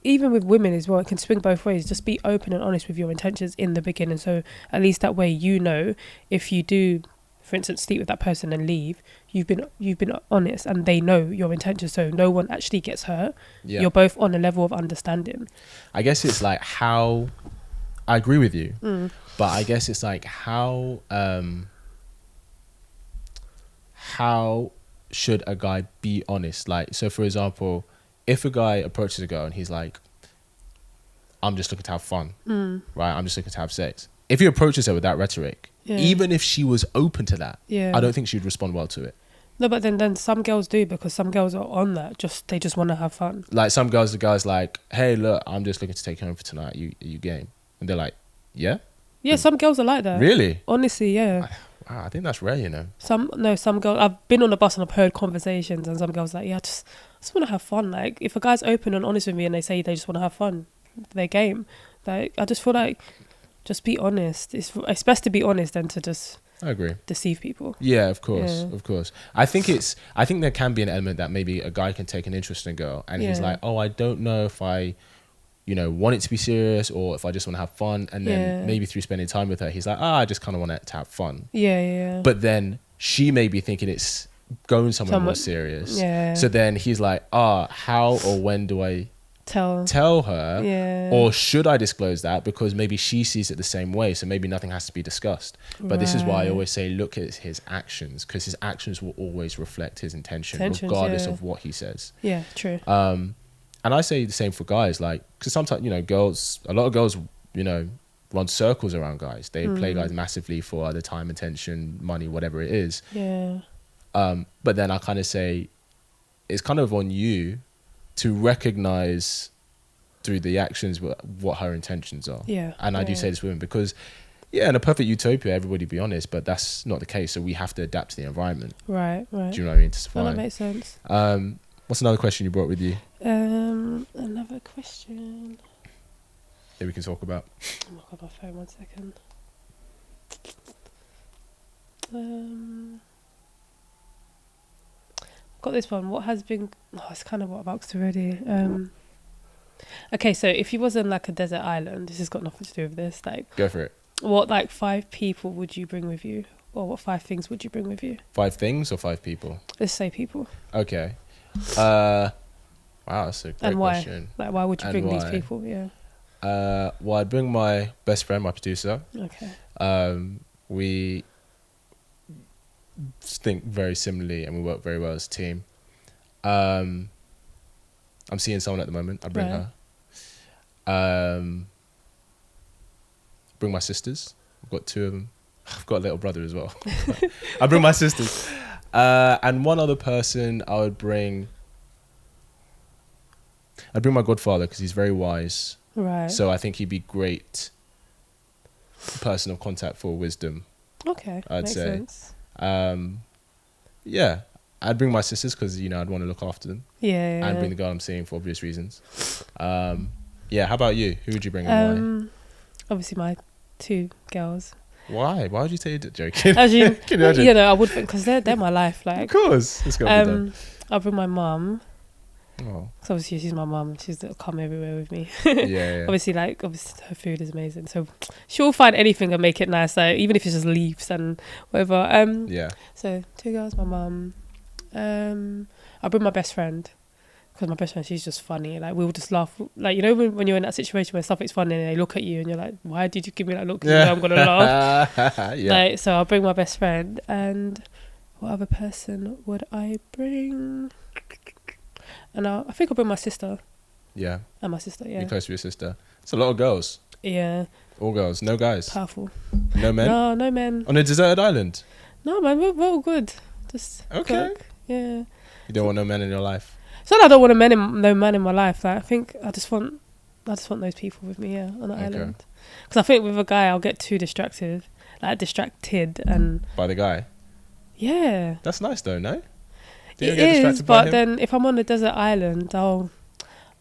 even with women as well, it can swing both ways. Just be open and honest with your intentions in the beginning, so at least that way, you know, if you do, for instance, sleep with that person and leave, you've been honest and they know your intentions, so no one actually gets hurt. Yeah. You're both on a level of understanding. I guess it's like how, I agree with you, but I guess it's like how should a guy be honest? Like, so for example, if a guy approaches a girl and he's like, I'm just looking to have fun, right? I'm just looking to have sex. If he approaches her with that rhetoric, even if she was open to that, I don't think she'd respond well to it. No, but then some girls do, because some girls are on that. They just want to have fun. Like some girls, the guy's like, hey, look, I'm just looking to take you home for tonight. You game? And they're like, yeah? Yeah, some girls are like that. Really? Honestly, yeah. I think that's rare, you know. Some girls, I've been on the bus and I've heard conversations, and some girls are like, yeah, I just want to have fun. Like, if a guy's open and honest with me and they say they just want to have fun, their game. Like, I just feel like, just be honest. It's best to be honest than to just, I agree, deceive people. Yeah, of course, of course. I think there can be an element that maybe a guy can take an interest in a girl, and he's like, oh, I don't know if I, you know, want it to be serious or if I just want to have fun, and then maybe through spending time with her, he's like, I just kind of want it to have fun. Yeah. But then she may be thinking it's going somewhere more serious. Yeah. So then he's like, how or when do I tell her? Yeah. Or should I disclose that? Because maybe she sees it the same way, so maybe nothing has to be discussed. But this is why I always say, look at his actions, because his actions will always reflect his intentions regardless of what he says. Yeah, true. And I say the same for guys, like, because sometimes, you know, a lot of girls, you know, run circles around guys. They play guys massively for either time, attention, money, whatever it is. Yeah. But then I kind of say, it's kind of on you to recognize through the actions what her intentions are. Yeah. And I do say this to women because, in a perfect utopia, everybody be honest, but that's not the case. So we have to adapt to the environment. Right. Do you know what I mean? To survive. Well, that makes sense. What's another question you brought with you? Another question that we can talk about. Oh my god, my phone, 1 second. Got this one. What has been... it's kind of what I've asked already. Okay, so if you was on like a desert island, this has got nothing to do with this. Like, Go for it. what like 5 people would you bring with you, or what 5 things would you bring with you? 5 things or 5 people? Let's say people. Okay. Wow, that's a great And why? question. Like, why would you And bring these why? people? Yeah. Well, I'd bring my best friend, my producer. Okay. We think very similarly and we work very well as a team. I'm seeing someone at the moment. I bring her. Bring my sisters. I've got 2 of them. I've got a little brother as well. I bring my sisters. And one other person I would bring. I'd bring my godfather because he's very wise. Right. So I think he'd be great person of contact for wisdom. Okay. I'd Makes say. sense. Yeah. I'd bring my sisters because, you know, I'd want to look after them. Yeah. And bring the girl I'm seeing for obvious reasons. Yeah. How about you? Who would you bring and why? Obviously my 2 girls. Why? Why would you say that? Joking? As you, Can you imagine? you know, I would, because they're my life. Like, Of course. It's got to be done. I'll bring my mum. Oh. Because obviously she's my mum. She's come everywhere with me. Yeah. Obviously her food is amazing. So she'll find anything and make it nice. Like, even if it's just leaves and whatever. Yeah. So 2 girls, my mum. I'll bring my best friend. Because my best friend, she's just funny. Like, we'll just laugh. Like, you know, when you're in that situation where something's funny and they look at you and you're like, why did you give me that look? 'Cause you know I'm going to laugh. Yeah. Like, so I'll bring my best friend. And what other person would I bring? And I think I'll bring my sister. Yeah. And my sister, yeah. You're close to your sister. It's a lot of girls. Yeah. All girls. No guys. Powerful. No men? No men. On a deserted island? No, man, we're all good. Just Okay. cook. Yeah. You don't want no men in your life? It's not that I don't want no man in my life. Like, I think I just want those people with me, yeah, on the island. Because I think with a guy, I'll get too distracted, and... By the guy? Yeah. That's nice though, no? Do you It get is, distracted by but him? then if I'm on a desert island, I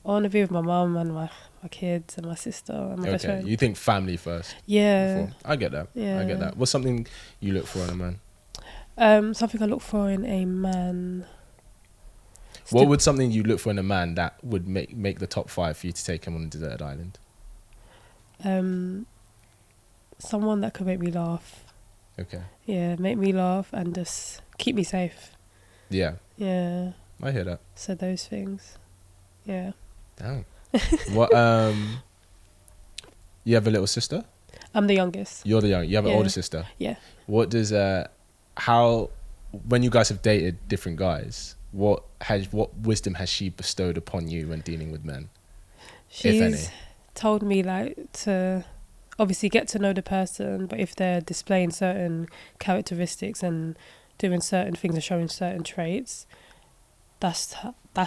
want to be with my mum and my kids and my sister and my best friend. You think family first? Yeah. Before. I get that. Yeah. I get that. What's something you look for in a man? Something I look for in a man... What would something you look for in a man that would make the top 5 for you to take him on a deserted island? Someone that could make me laugh. Okay. Yeah, make me laugh and just keep me safe. Yeah. Yeah. I hear that. So those things. Yeah. Damn. What? You have a little sister? I'm the youngest. You're the young. You have an older sister. Yeah. What does when you guys have dated different guys, what wisdom has she bestowed upon you when dealing with men? She's told me like to obviously get to know the person, but if they're displaying certain characteristics and doing certain things and showing certain traits, that's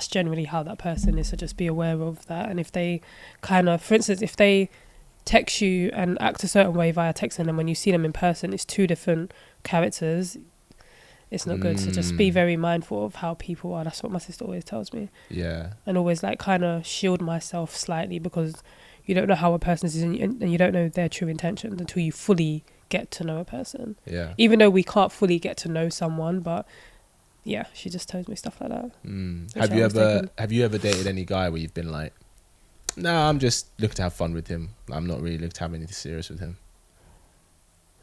generally how that person is. So just be aware of that. And if they kind of, for instance, if they text you and act a certain way via texting, and when you see them in person, it's 2 different characters. It's not good. So just be very mindful of how people are. That's what my sister always tells me. Yeah. And always like kind of shield myself slightly, because you don't know how a person is and you don't know their true intentions until you fully get to know a person. Yeah. Even though we can't fully get to know someone, but yeah, she just tells me stuff like that. Have you ever dated any guy where you've been like, nah, I'm just looking to have fun with him. I'm not really looking to have anything serious with him?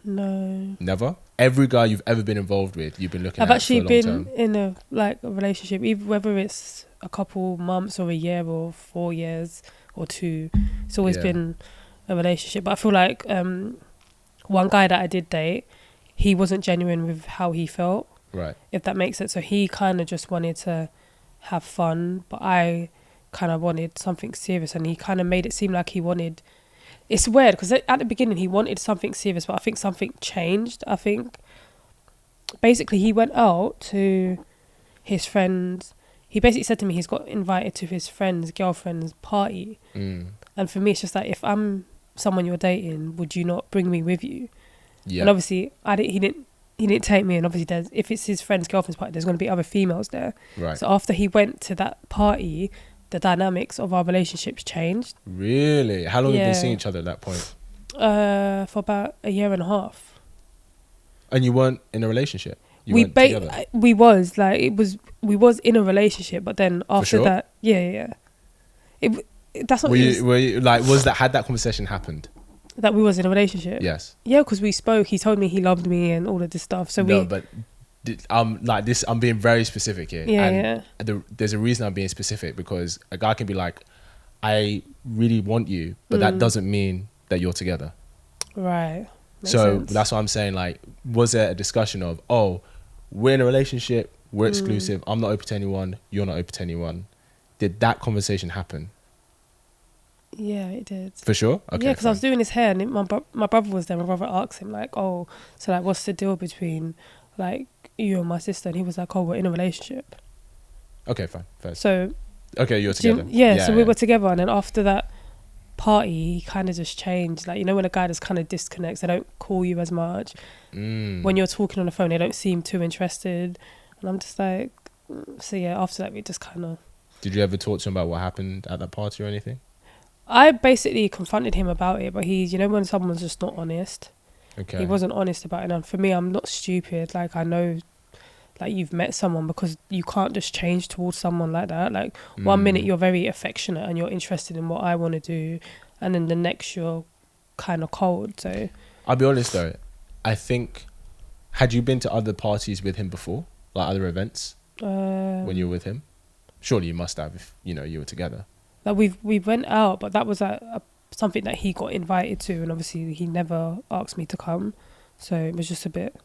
No. Never? Every guy you've ever been involved with, you've been looking at I've actually for a long been time. in a relationship, even whether it's a couple months or a year or 4 years or 2. It's always been a relationship. But I feel like one guy that I did date, he wasn't genuine with how he felt. Right. If that makes sense. So he kind of just wanted to have fun, but I kind of wanted something serious, and he kind of made it seem like he wanted... It's weird because at the beginning he wanted something serious, but I think something changed. I think basically he went out to his friends. He basically said to me he's got invited to his friend's girlfriend's party. And for me, it's just like, if I'm someone you're dating, would you not bring me with you? Yeah. And obviously he didn't take me, and obviously if it's his friend's girlfriend's party, there's going to be other females there. Right. So after he went to that party, the dynamics of our relationships changed. Really? How long have you been seeing each other at that point? For about a year and a half. And you weren't in a relationship? We was in a relationship, but then after that, yeah. that's not were you like, had that conversation happened? that we was in a relationship. Yes. Yeah, because we spoke. He told me he loved me and all of this stuff. So no, but like this, I'm being very specific here. Yeah, and there's a reason I'm being specific, because a guy can be like, I really want you, but that doesn't mean that you're together. Right. Makes So sense. that's what I'm saying. Like, was there a discussion of, oh, we're in a relationship, we're exclusive, I'm not open to anyone, you're not open to anyone? Did that conversation happen? Yeah, it did. For sure? Okay. Yeah, because I was doing his hair, and my brother was there. My brother asked him, like, oh, so, like, what's the deal between, like, you and my sister? And he was like, oh, we're in a relationship. Okay, fine. First. So... Okay, you're together. So we were together, and then after that party, he kind of just changed. Like, you know, when a guy just kind of disconnects, they don't call you as much. When you're talking on the phone, they don't seem too interested. And I'm just like... So, yeah, after that, we just kind of... Did you ever talk to him about what happened at that party or anything? I basically confronted him about it, but he's, you know, when someone's just not honest. Okay. He wasn't honest about it. And for me, I'm not stupid. Like, I know, like, you've met someone, because you can't just change towards someone like that. Like, 1 minute you're very affectionate and you're interested in what I want to do, and then the next you're kind of cold. So I'll be honest though, I think, had you been to other parties with him before, like other events, when you were with him? Surely you must have, if you know you were together. like we went out, but that was something that he got invited to, and obviously he never asked me to come, so it was just a bit.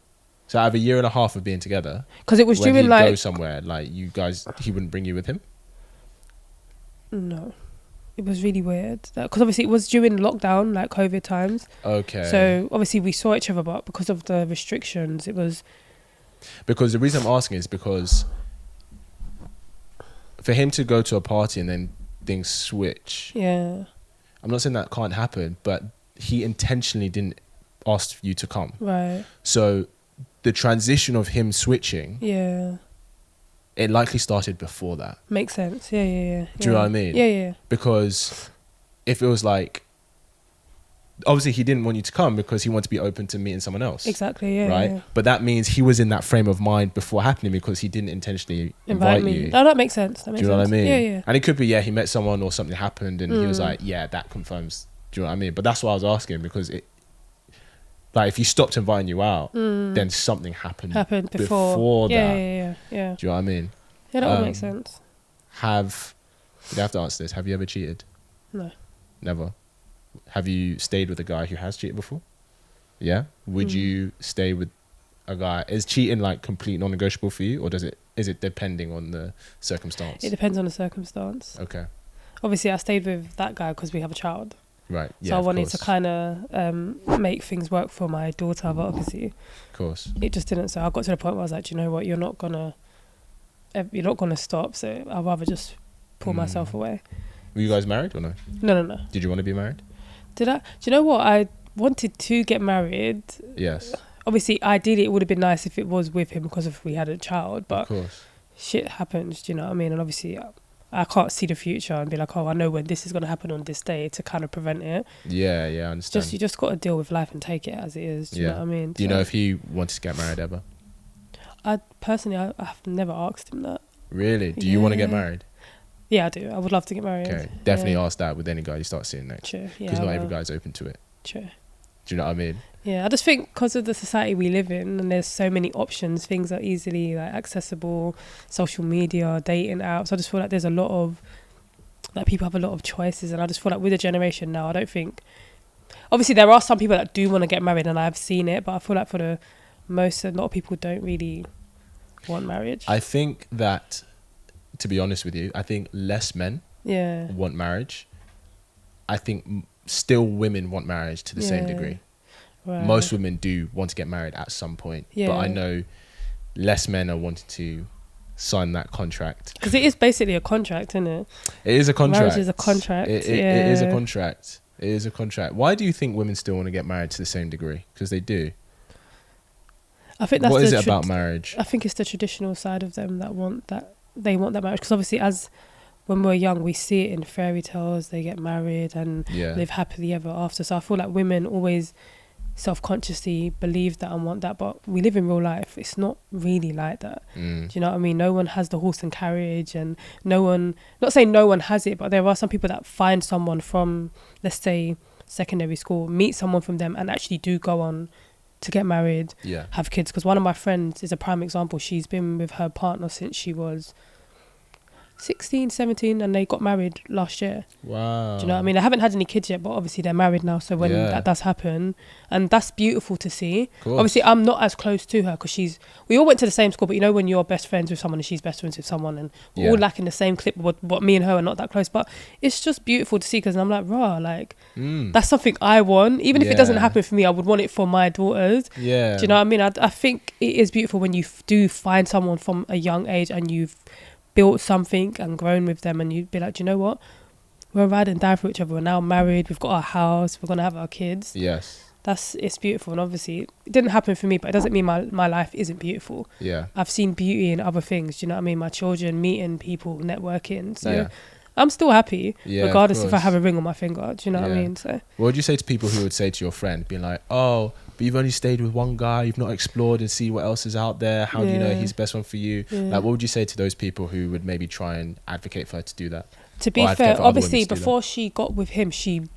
So out of a year and a half of being together, because it was when during he'd like go somewhere, like you guys, he wouldn't bring you with him? No, it was really weird. Because obviously it was during lockdown, like COVID times. Okay. So obviously we saw each other, but because of the restrictions, it was... Because the reason I'm asking is because for him to go to a party and then things switch... Yeah. I'm not saying that can't happen, but he intentionally didn't ask you to come. Right. So the transition of him switching... Yeah. It likely started before that. Makes sense. Yeah. Do you know what I mean? Yeah. Because if it was like... Obviously, he didn't want you to come because he wanted to be open to meeting someone else. Exactly, yeah. Right? Yeah. But that means he was in that frame of mind before happening because he didn't intentionally invite me. you. No, that makes sense. Do you know what I mean? Yeah. And it could be, he met someone or something happened and he was like, yeah, that confirms. Do you know what I mean? But that's why I was asking, because it... Like, if he stopped inviting you out, then something happened before that. Yeah. Do you know what I mean? Yeah, that would make sense. You have to answer this. Have you ever cheated? No. Never. Have you stayed with a guy who has cheated before? Yeah. Would you stay with a guy? Is cheating like complete non-negotiable for you, or is it depending on the circumstance? It depends on the circumstance. Okay. Obviously, I stayed with that guy because we have a child. Right. Yeah. So I wanted to kind of make things work for my daughter, but obviously, of course, it just didn't. So I got to the point where I was like, you know what, you're not gonna stop. So I'd rather just pull myself away. Were you guys married or no? No. Did you want to be married? Did I? Do you know what? I wanted to get married. Yes. Obviously, ideally, it would have been nice if it was with him because if we had a child. But of course, shit happens. Do you know what I mean? And obviously, I can't see the future and be like, oh, I know when this is going to happen on this day to kind of prevent it. Yeah, I understand. You just got to deal with life and take it as it is. Do you know what I mean? Do you know if he wanted to get married ever? I have never asked him that. Really? Do you want to get married? Yeah, I do. I would love to get married. Okay, definitely ask that with any guy you start seeing next. True. Yeah. Because not every guy's open to it. True. Do you know what I mean? Yeah, I just think because of the society we live in and there's so many options, things are easily like accessible, social media, dating apps. I just feel like there's a lot of, like, people have a lot of choices, and I just feel like with the generation now, I don't think, obviously there are some people that do want to get married and I've seen it, but I feel like for the most, a lot of people don't really want marriage. I think that, to be honest with you, I think less men want marriage. I think still women want marriage to the same degree. Right. Most women do want to get married at some point, but I know less men are wanting to sign that contract. Because it is basically a contract, isn't it? It is a contract. Marriage is a contract. It is a contract. It is a contract. Why do you think women still want to get married to the same degree? Because they do. I think that's what is it about marriage? I think it's the traditional side of them that want that. They want that marriage because obviously, when we're young, we see it in fairy tales. They get married and live happily ever after. So I feel like women always self-consciously believe that and want that, but we live in real life. It's not really like that. Do you know what I mean? No one has the horse and carriage, and no one, not saying no one has it, but there are some people that find someone from, let's say, secondary school, meet someone from them, and actually do go on to get married, have kids. Because one of my friends is a prime example. She's been with her partner since she was 16, 17, and they got married last year. Wow. Do you know what I mean? They haven't had any kids yet, but obviously they're married now. So when that does happen, and that's beautiful to see. Obviously, I'm not as close to her because we all went to the same school, but you know when you're best friends with someone and she's best friends with someone, and we're all like in the same clip, but me and her are not that close. But it's just beautiful to see, because I'm like, rah, like that's something I want. Even if it doesn't happen for me, I would want it for my daughters. Yeah. Do you know what I mean? I think it is beautiful when you do find someone from a young age and you've built something and grown with them, and you'd be like, do you know what, we're ride and die for each other, we're now married, we've got our house, we're gonna have our kids. It's beautiful. And obviously it didn't happen for me, but it doesn't mean my life isn't beautiful. I've seen beauty in other things. Do you know what I mean? My children, meeting people, networking. So I'm still happy, regardless if I have a ring on my finger. Do you know what I mean? So what would you say to people who would say to your friend, being like, oh, but you've only stayed with one guy, you've not explored and see what else is out there, how do you know he's the best one for you? Like, what would you say to those people who would maybe try and advocate for her to do that? To be fair, obviously before she got with him, she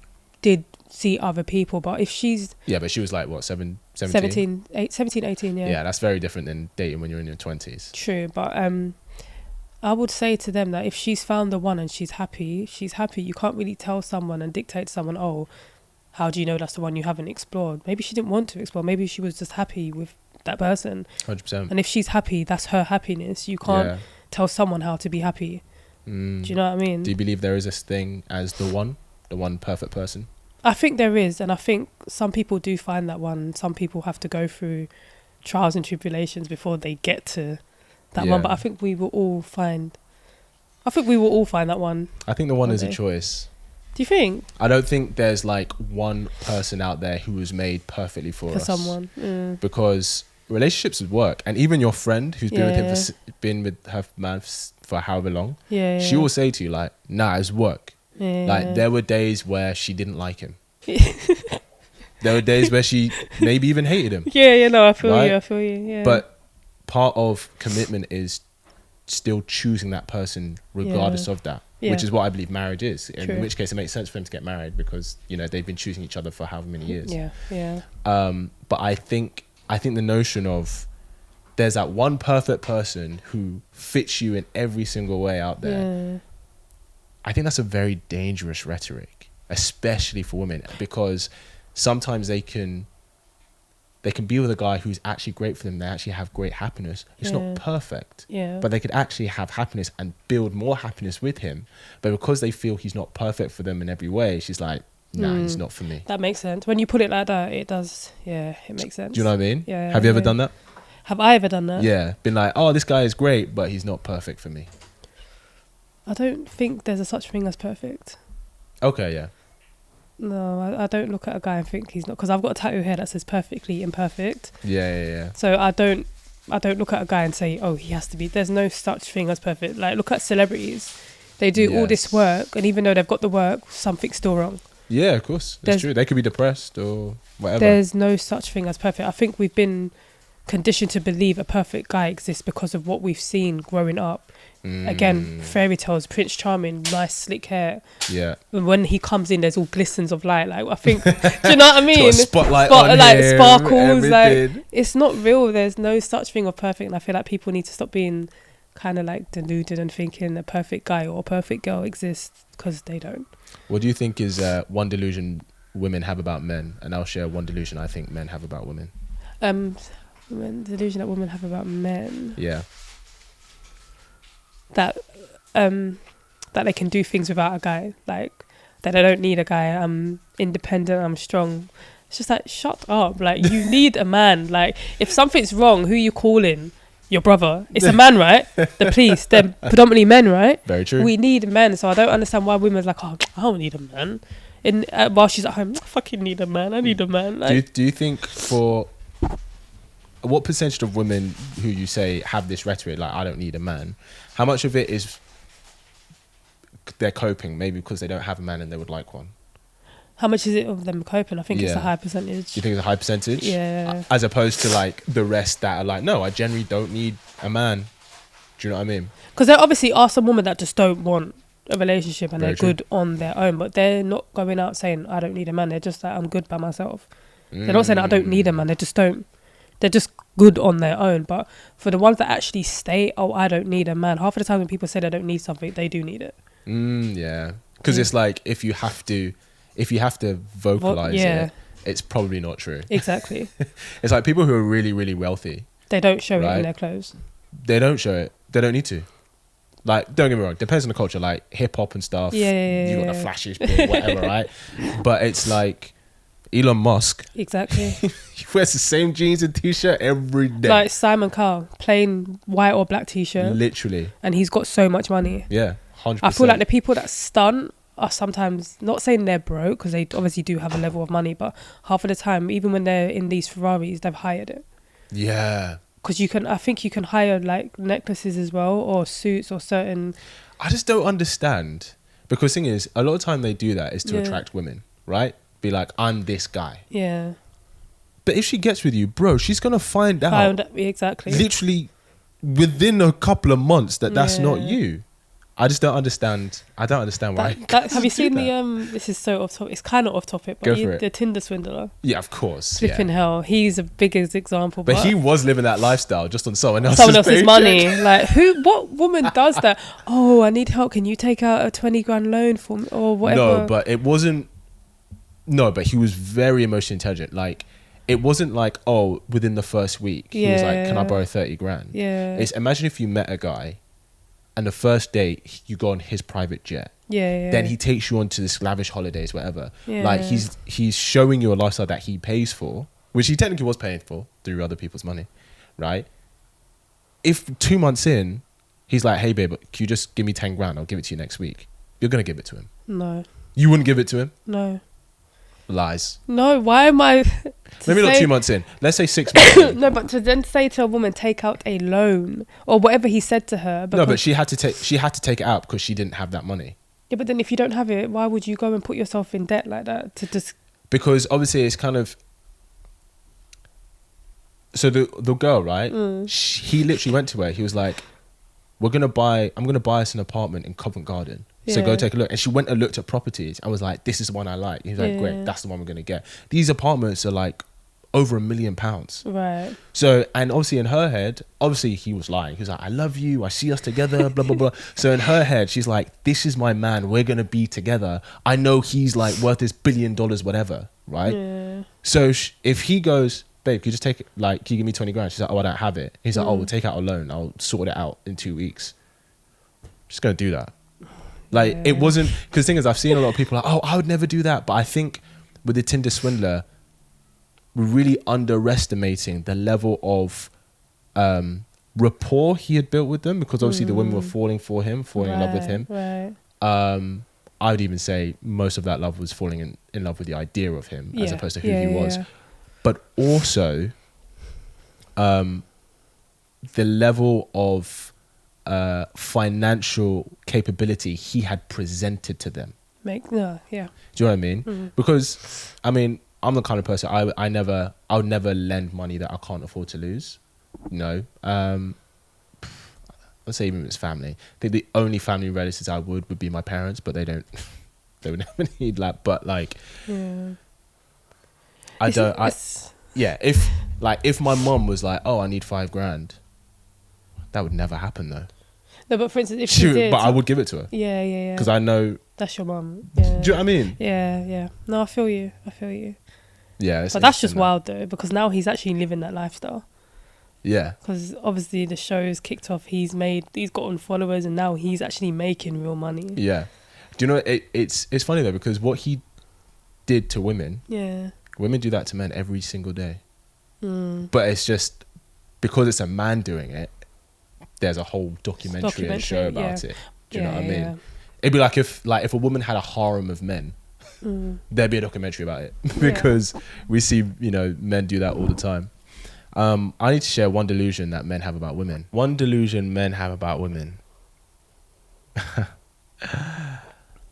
did see other people, but if she's but she was like what, 17, 18. Yeah, that's very different than dating when you're in your 20s. True, but I would say to them that if she's found the one and she's happy. You can't really tell someone and dictate to someone, oh, how do you know that's the one you haven't explored? Maybe she didn't want to explore. Maybe she was just happy with that person. 100%. And if she's happy, that's her happiness. You can't tell someone how to be happy. Do you know what I mean? Do you believe there is this thing as the one perfect person? I think there is. And I think some people do find that one. Some people have to go through trials and tribulations before they get to that one. But I think we will all find that one. I think the one is a choice. Do you think? I don't think there's like one person out there who was made perfectly for us. Someone. Because relationships would work. And even your friend who's been with her man for however long, she will say to you like, nah, it's work. Like there were days where she didn't like him. There were days where she maybe even hated him. I feel you. But part of commitment is still choosing that person regardless of that. Which is what I believe marriage is. In which case it makes sense for them to get married, because you know they've been choosing each other for however many years. But I think the notion of there's that one perfect person who fits you in every single way out there, I think that's a very dangerous rhetoric, especially for women, because sometimes they can be with a guy who's actually great for them. They actually have great happiness. It's not perfect, but they could actually have happiness and build more happiness with him. But because they feel he's not perfect for them in every way, she's like, nah, he's not for me. That makes sense. When you put it like that, it does. Yeah, it makes sense. Do you know what I mean? Yeah. Have you ever done that? Have I ever done that? Yeah. Been like, oh, this guy is great, but he's not perfect for me. I don't think there's a such thing as perfect. Okay, yeah. No, I don't look at a guy and think he's not, because I've got a tattoo here that says perfectly imperfect. Yeah. So I don't look at a guy and say, oh, he has to be. There's no such thing as perfect. Like, look at celebrities. They do all this work, and even though they've got the work, something's still wrong. Yeah, of course. That's true. They could be depressed or whatever. There's no such thing as perfect. I think we've been conditioned to believe a perfect guy exists because of what we've seen growing up. Again, fairy tales, Prince Charming, nice slick hair. Yeah. And when he comes in, there's all glistens of light. Like, I think, do you know what I mean? Spotlight on like him, sparkles. everything. Like, it's not real. There's no such thing of perfect. And I feel like people need to stop being kind of like deluded and thinking a perfect guy or a perfect girl exists, because they don't. What do you think is one delusion women have about men? And I'll share one delusion I think men have about women. Delusion that women have about men. Yeah. That they can do things without a guy, like that I don't need a guy, I'm independent, I'm strong. It's just like, shut up. Like, you need a man. Like, if something's wrong, who are you calling? Your brother. It's a man, right? The police, they're predominantly men, right? Very true. We need men. So I don't understand why women's like, oh, I don't need a man. And while she's at home, I fucking need a man. I need a man. Like, do you think what percentage of women who you say have this rhetoric, like, I don't need a man, how much of it is they're coping, maybe because they don't have a man and they would like one? How much is it of them coping? I think it's a Yeah. high percentage. You think it's a high percentage? Yeah. As opposed to like the rest that are like, no, I generally don't need a man. Do you know what I mean? Because there obviously are some women that just don't want a relationship and Very they're true. good on their own, but they're not going out saying, I don't need a man. They're just like, I'm good by myself. They're not saying I don't need a man. They just don't. They're just good on their own. But for the ones that actually state, oh, I don't need a man, half of the time when people say they don't need something, they do need it. Yeah. Because it's like, if you have to vocalize it, it's probably not true. Exactly. It's like people who are really, really wealthy. They don't show it Right. in their clothes. They don't show it. They don't need to. Like, don't get me wrong, depends on the culture, like hip hop and stuff. Yeah. You got the flashish bit, whatever, right? But it's like Elon Musk. Exactly. He wears the same jeans and t-shirt every day. Like Simon Cowell, plain white or black t-shirt. Literally. And he's got so much money. Yeah, 100%. I feel like the people that stunt are sometimes, not saying they're broke, because they obviously do have a level of money, but half of the time, even when they're in these Ferraris, they've hired it. Yeah. Because I think you can hire like necklaces as well, or suits, or certain. I just don't understand. Because thing is, a lot of time they do that is to attract women, right? Be like, I'm this guy. Yeah. But if she gets with you, bro, she's going to find out Exactly. literally within a couple of months that's not you. I just don't understand. I don't understand why. Have you seen this is so off topic. It's kind of off topic, but the Tinder swindler. Yeah, of course. Flipping hell. He's a biggest example. But he was living that lifestyle just on someone else's money. Like, what woman does that? Oh, I need help. Can you take out a 20 grand loan for me or whatever? No, but it wasn't. No, but he was very emotionally intelligent. Like, it wasn't like, oh, within the first week, he was like, can I borrow 30 grand? Yeah. It's, imagine if you met a guy and the first date, you go on his private jet. Yeah. Then he takes you on to this lavish holidays, whatever. Yeah. Like, he's showing you a lifestyle that he pays for, which he technically was paying for through other people's money, right? If 2 months in, he's like, hey, babe, can you just give me 10 grand? I'll give it to you next week. You're going to give it to him. No. You wouldn't give it to him? No. Lies. No, why am I... Maybe not 2 months in. Let's say 6 months in. No, but to then say to a woman, take out a loan or whatever he said to her. No, but she had to take it out because she didn't have that money. Yeah, but then if you don't have it, why would you go and put yourself in debt like that to just... Because obviously it's kind of... So the girl, right? He literally went to her. He was like, I'm going to buy us an apartment in Covent Garden. So go take a look. And she went and looked at properties and was like, this is the one I like. He was like, great, that's the one we're going to get. These apartments are like over £1 million. Right. So, and obviously in her head, obviously he was lying. He was like, I love you. I see us together, blah, blah, blah. So in her head, she's like, this is my man. We're going to be together. I know he's like worth this $1 billion, whatever. Right. Yeah. So if he goes, babe, can you just take it? Like, can you give me 20 grand? She's like, oh, I don't have it. He's like, oh, we'll take out a loan. I'll sort it out in 2 weeks. Just going to do that. Like, it wasn't, because the thing is, I've seen a lot of people like, oh, I would never do that. But I think with the Tinder swindler, we're really underestimating the level of rapport he had built with them, because obviously the women were falling for him, falling in love with him. Right. I would even say most of that love was falling in love with the idea of him as opposed to who he was. But also, the level of financial capability he had presented to them. Do you know what I mean? Because I mean, I'm the kind of person I would never lend money that I can't afford to lose. No. Let's say even if it's family. I think the only family relatives I would be my parents, but they would never need that. But like, if my mum was like, oh, I need 5 grand, that would never happen though. No, but for instance, if she did, but I would give it to her. Yeah. Because I know that's your mum. Yeah. Do you know what I mean? Yeah. No, I feel you. Yeah. But that's just wild though, because now he's actually living that lifestyle. Yeah. Because obviously the show's kicked off. He's gotten followers, and now he's actually making real money. Yeah. Do you know, it's funny though, because what he did to women, women do that to men every single day. But it's just, because it's a man doing it, there's a whole documentary and show about it. Do you know what I mean? Yeah. It'd be like if a woman had a harem of men, there'd be a documentary about it. Because we see, men do that all the time. I need to share one delusion that men have about women. One delusion men have about women.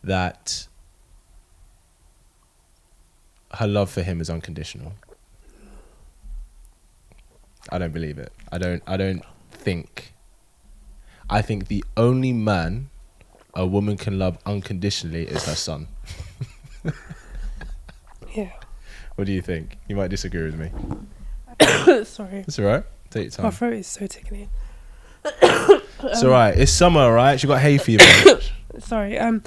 That her love for him is unconditional. I don't believe it. I don't think. I think the only man a woman can love unconditionally is her son. Yeah. What do you think? You might disagree with me. Sorry. It's alright. Take your time. My throat is so tickly. It's alright. It's summer, alright? She got hay fever. Sorry. I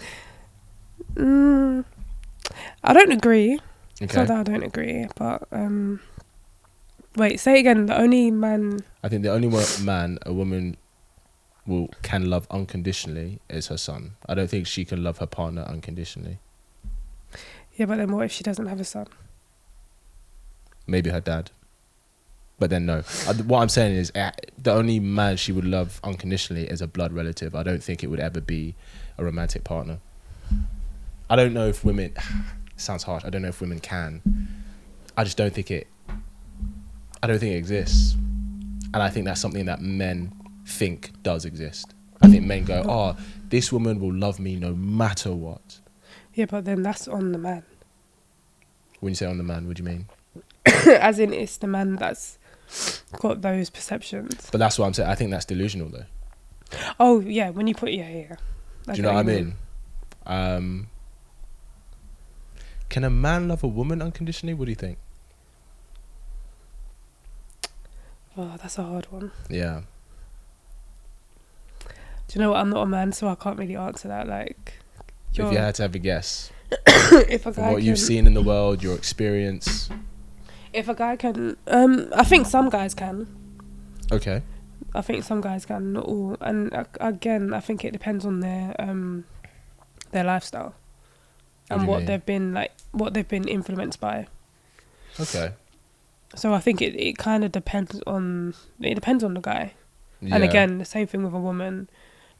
don't agree. Okay. It's not that I don't agree, but wait, say it again. The only man. I think the only man a woman can love unconditionally is her son. I don't think she can love her partner unconditionally. Yeah, but then what if she doesn't have a son? Maybe her dad. But then no. What I'm saying is the only man she would love unconditionally is a blood relative. I don't think it would ever be a romantic partner. I don't know if women... sounds harsh. I don't know if women can. I just don't think it... I don't think it exists. And I think that's something that men think does exist. I think men go, oh, this woman will love me no matter what. Yeah, but then that's on the man. When you say on the man, what do you mean? As in, it's the man that's got those perceptions. But that's what I'm saying. I think that's delusional, though. Oh, yeah, when you put... Yeah. Do you know what I mean? Can a man love a woman unconditionally? What do you think? Oh, that's a hard one. Yeah. Do you know what? I'm not a man, so I can't really answer that. Like, If you had to have a guess, if a guy from what you've seen in the world, your experience. If a guy can, I think some guys can. Okay. I think some guys can, not all. And again, I think it depends on their lifestyle and what they've been influenced by. Okay. So I think it kind of depends on the guy. Yeah. And again, the same thing with a woman.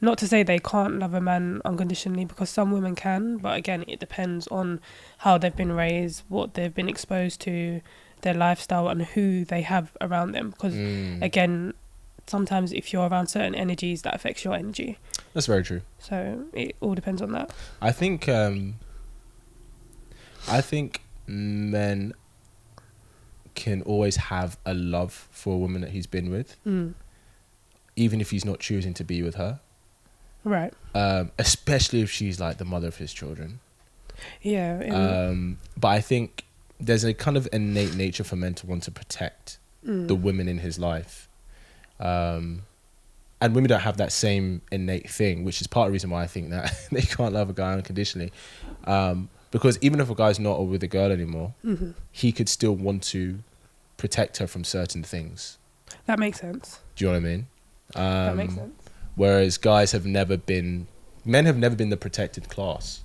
Not to say they can't love a man unconditionally, because some women can, but again, it depends on how they've been raised, what they've been exposed to, their lifestyle, and who they have around them. Because again, sometimes if you're around certain energies, that affects your energy. That's very true. So it all depends on that. I think men can always have a love for a woman that he's been with, even if he's not choosing to be with her. Right. Especially if she's like the mother of his children. Yeah. But I think there's a kind of innate nature for men to want to protect the women in his life. And women don't have that same innate thing, which is part of the reason why I think that they can't love a guy unconditionally. Because even if a guy's not with a girl anymore, he could still want to protect her from certain things. That makes sense. Do you know what I mean? That makes sense. Whereas men have never been the protected class.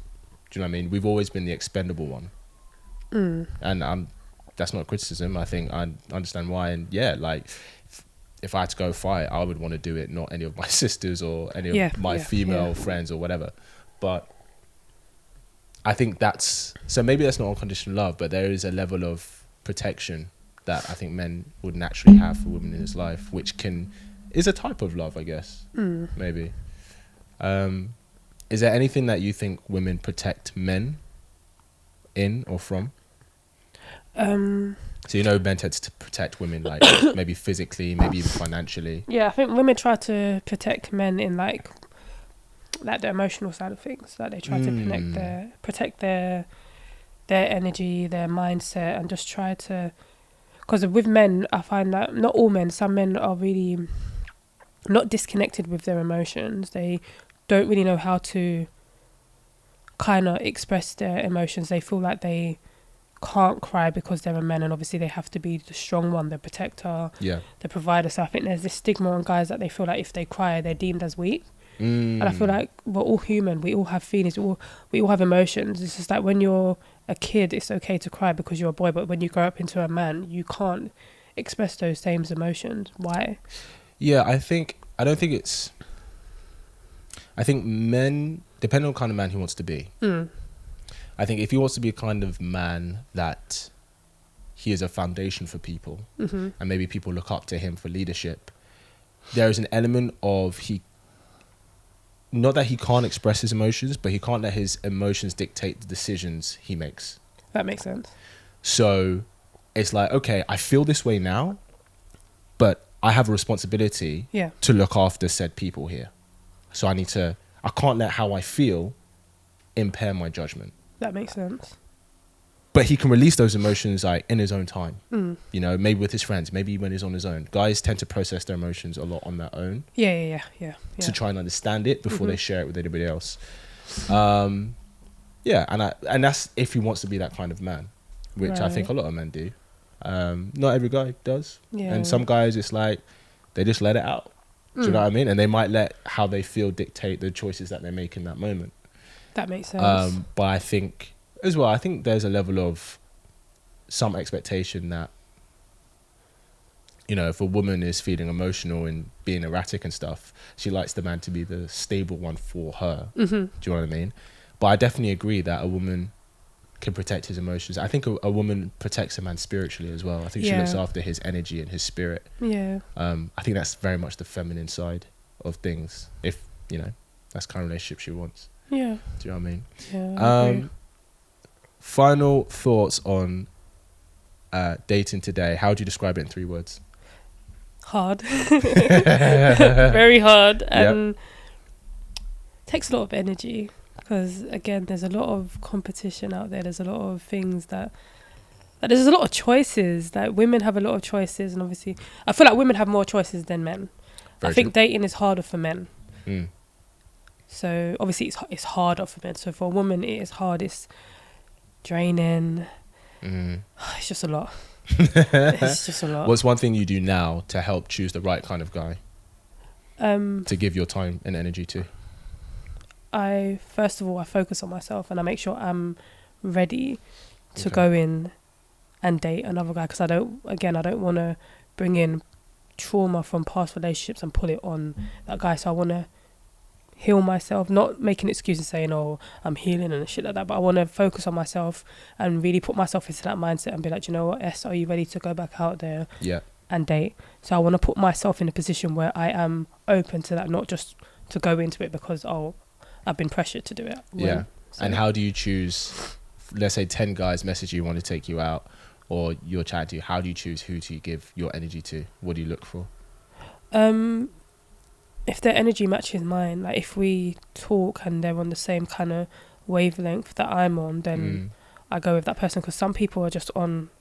Do you know what I mean? We've always been the expendable one. And that's not a criticism. I think I understand why. And yeah, like if I had to go fight, I would want to do it, not any of my sisters or any of my female friends or whatever. But I think so maybe that's not unconditional love, but there is a level of protection that I think men would naturally have for women in his life, which is a type of love, I guess. Maybe. Is there anything that you think women protect men in or from? So men tend to protect women, like maybe physically, maybe even financially. Yeah, I think women try to protect men in like the emotional side of things. Like they try to protect their energy, their mindset, and just try to. Because with men, I find that not all men, some men are really not disconnected with their emotions. They don't really know how to kind of express their emotions. They feel like they can't cry because they're a man, and obviously they have to be the strong one, the protector, the provider. So I think there's this stigma on guys that they feel like if they cry, they're deemed as weak. And I feel like we're all human. We all have feelings. We all have emotions. It's just like when you're a kid, it's okay to cry because you're a boy. But when you grow up into a man, you can't express those same emotions. Why? Yeah, I don't think it's... I think men, depending on the kind of man he wants to be. I think if he wants to be a kind of man that he is a foundation for people, and maybe people look up to him for leadership, there is an element of not that he can't express his emotions, but he can't let his emotions dictate the decisions he makes. That makes sense. So it's like, okay, I feel this way now, but I have a responsibility to look after said people here. So I can't let how I feel impair my judgment. That makes sense. But he can release those emotions like in his own time. You know, maybe with his friends, maybe when he's on his own. Guys tend to process their emotions a lot on their own. Yeah. To try and understand it before they share it with anybody else. And that's if he wants to be that kind of man, which I think a lot of men do. Not every guy does. Yeah. And some guys, it's like they just let it out. Do you know what I mean? And they might let how they feel dictate the choices that they make in that moment. That makes sense. But I think as well, I think there's a level of some expectation that, you know, if a woman is feeling emotional and being erratic and stuff, she likes the man to be the stable one for her. Do you know what I mean? But I definitely agree that a woman can protect his emotions. I think a woman protects a man spiritually as well. I think she looks after his energy and his spirit. Yeah. I think that's very much the feminine side of things. If, you know, that's the kind of relationship she wants. Yeah. Do you know what I mean? Yeah. Final thoughts on dating today. How would you describe it in 3 words? Hard. Very hard. And takes a lot of energy. Because again, there's a lot of competition out there. There's a lot of things that there's a lot of choices. That women have a lot of choices, and obviously, I feel like women have more choices than men. I think dating is harder for men. So obviously, it's harder for men. So for a woman, it is hard. It's draining. It's just a lot. It's just a lot. What's one thing you do now to help choose the right kind of guy? To give your time and energy to? First of all, I focus on myself and I make sure I'm ready to go in and date another guy, because I don't want to bring in trauma from past relationships and pull it on that guy. So I want to heal myself, not making excuses saying, oh, I'm healing and shit like that, but I want to focus on myself and really put myself into that mindset and be like, you know what, Esther, are you ready to go back out there and date? So I want to put myself in a position where I am open to that, not just to go into it because, I've been pressured to do it. And how do you choose, let's say 10 guys message you, want to take you out, or you're chatting to you, how do you choose who to give your energy to? What do you look for? If their energy matches mine, like if we talk and they're on the same kind of wavelength that I'm on, then I go with that person, because some people are just on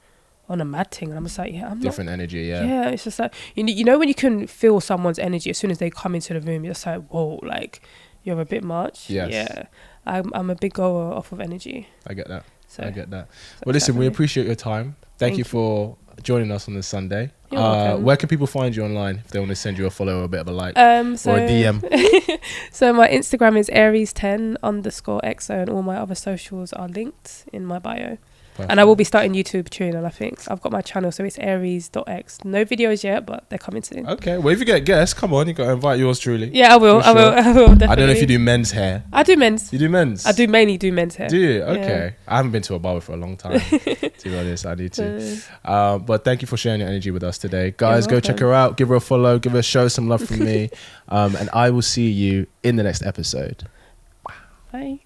a mad thing, and I'm just like, I'm different energy. Yeah, it's just like, you know when you can feel someone's energy as soon as they come into the room, you're just like, whoa, like, you're a bit much. Yes. Yeah. I'm a big goer off of energy. I get that. I get that. Well, listen, we appreciate your time. Thank you for joining us on this Sunday. You're welcome. Where can people find you online if they want to send you a follow or a bit of a like or a DM? So my Instagram is Aries10_XO, and all my other socials are linked in my bio. Perfect. And I will be starting YouTube soon, and I think I've got my channel, so it's Aries.x. No videos yet, but they're coming soon. Okay, well if you get guests, come on, you got to invite yours truly. Yeah, I will. I will definitely. I don't know if you do men's hair. I do men's. You do men's? I do mainly do men's hair. Do you? Okay. Yeah. I haven't been to a barber for a long time. To be honest, I need to. But thank you for sharing your energy with us today, guys. Go check her out, give her a follow, give her a show some love from me, and I will see you in the next episode. Bye.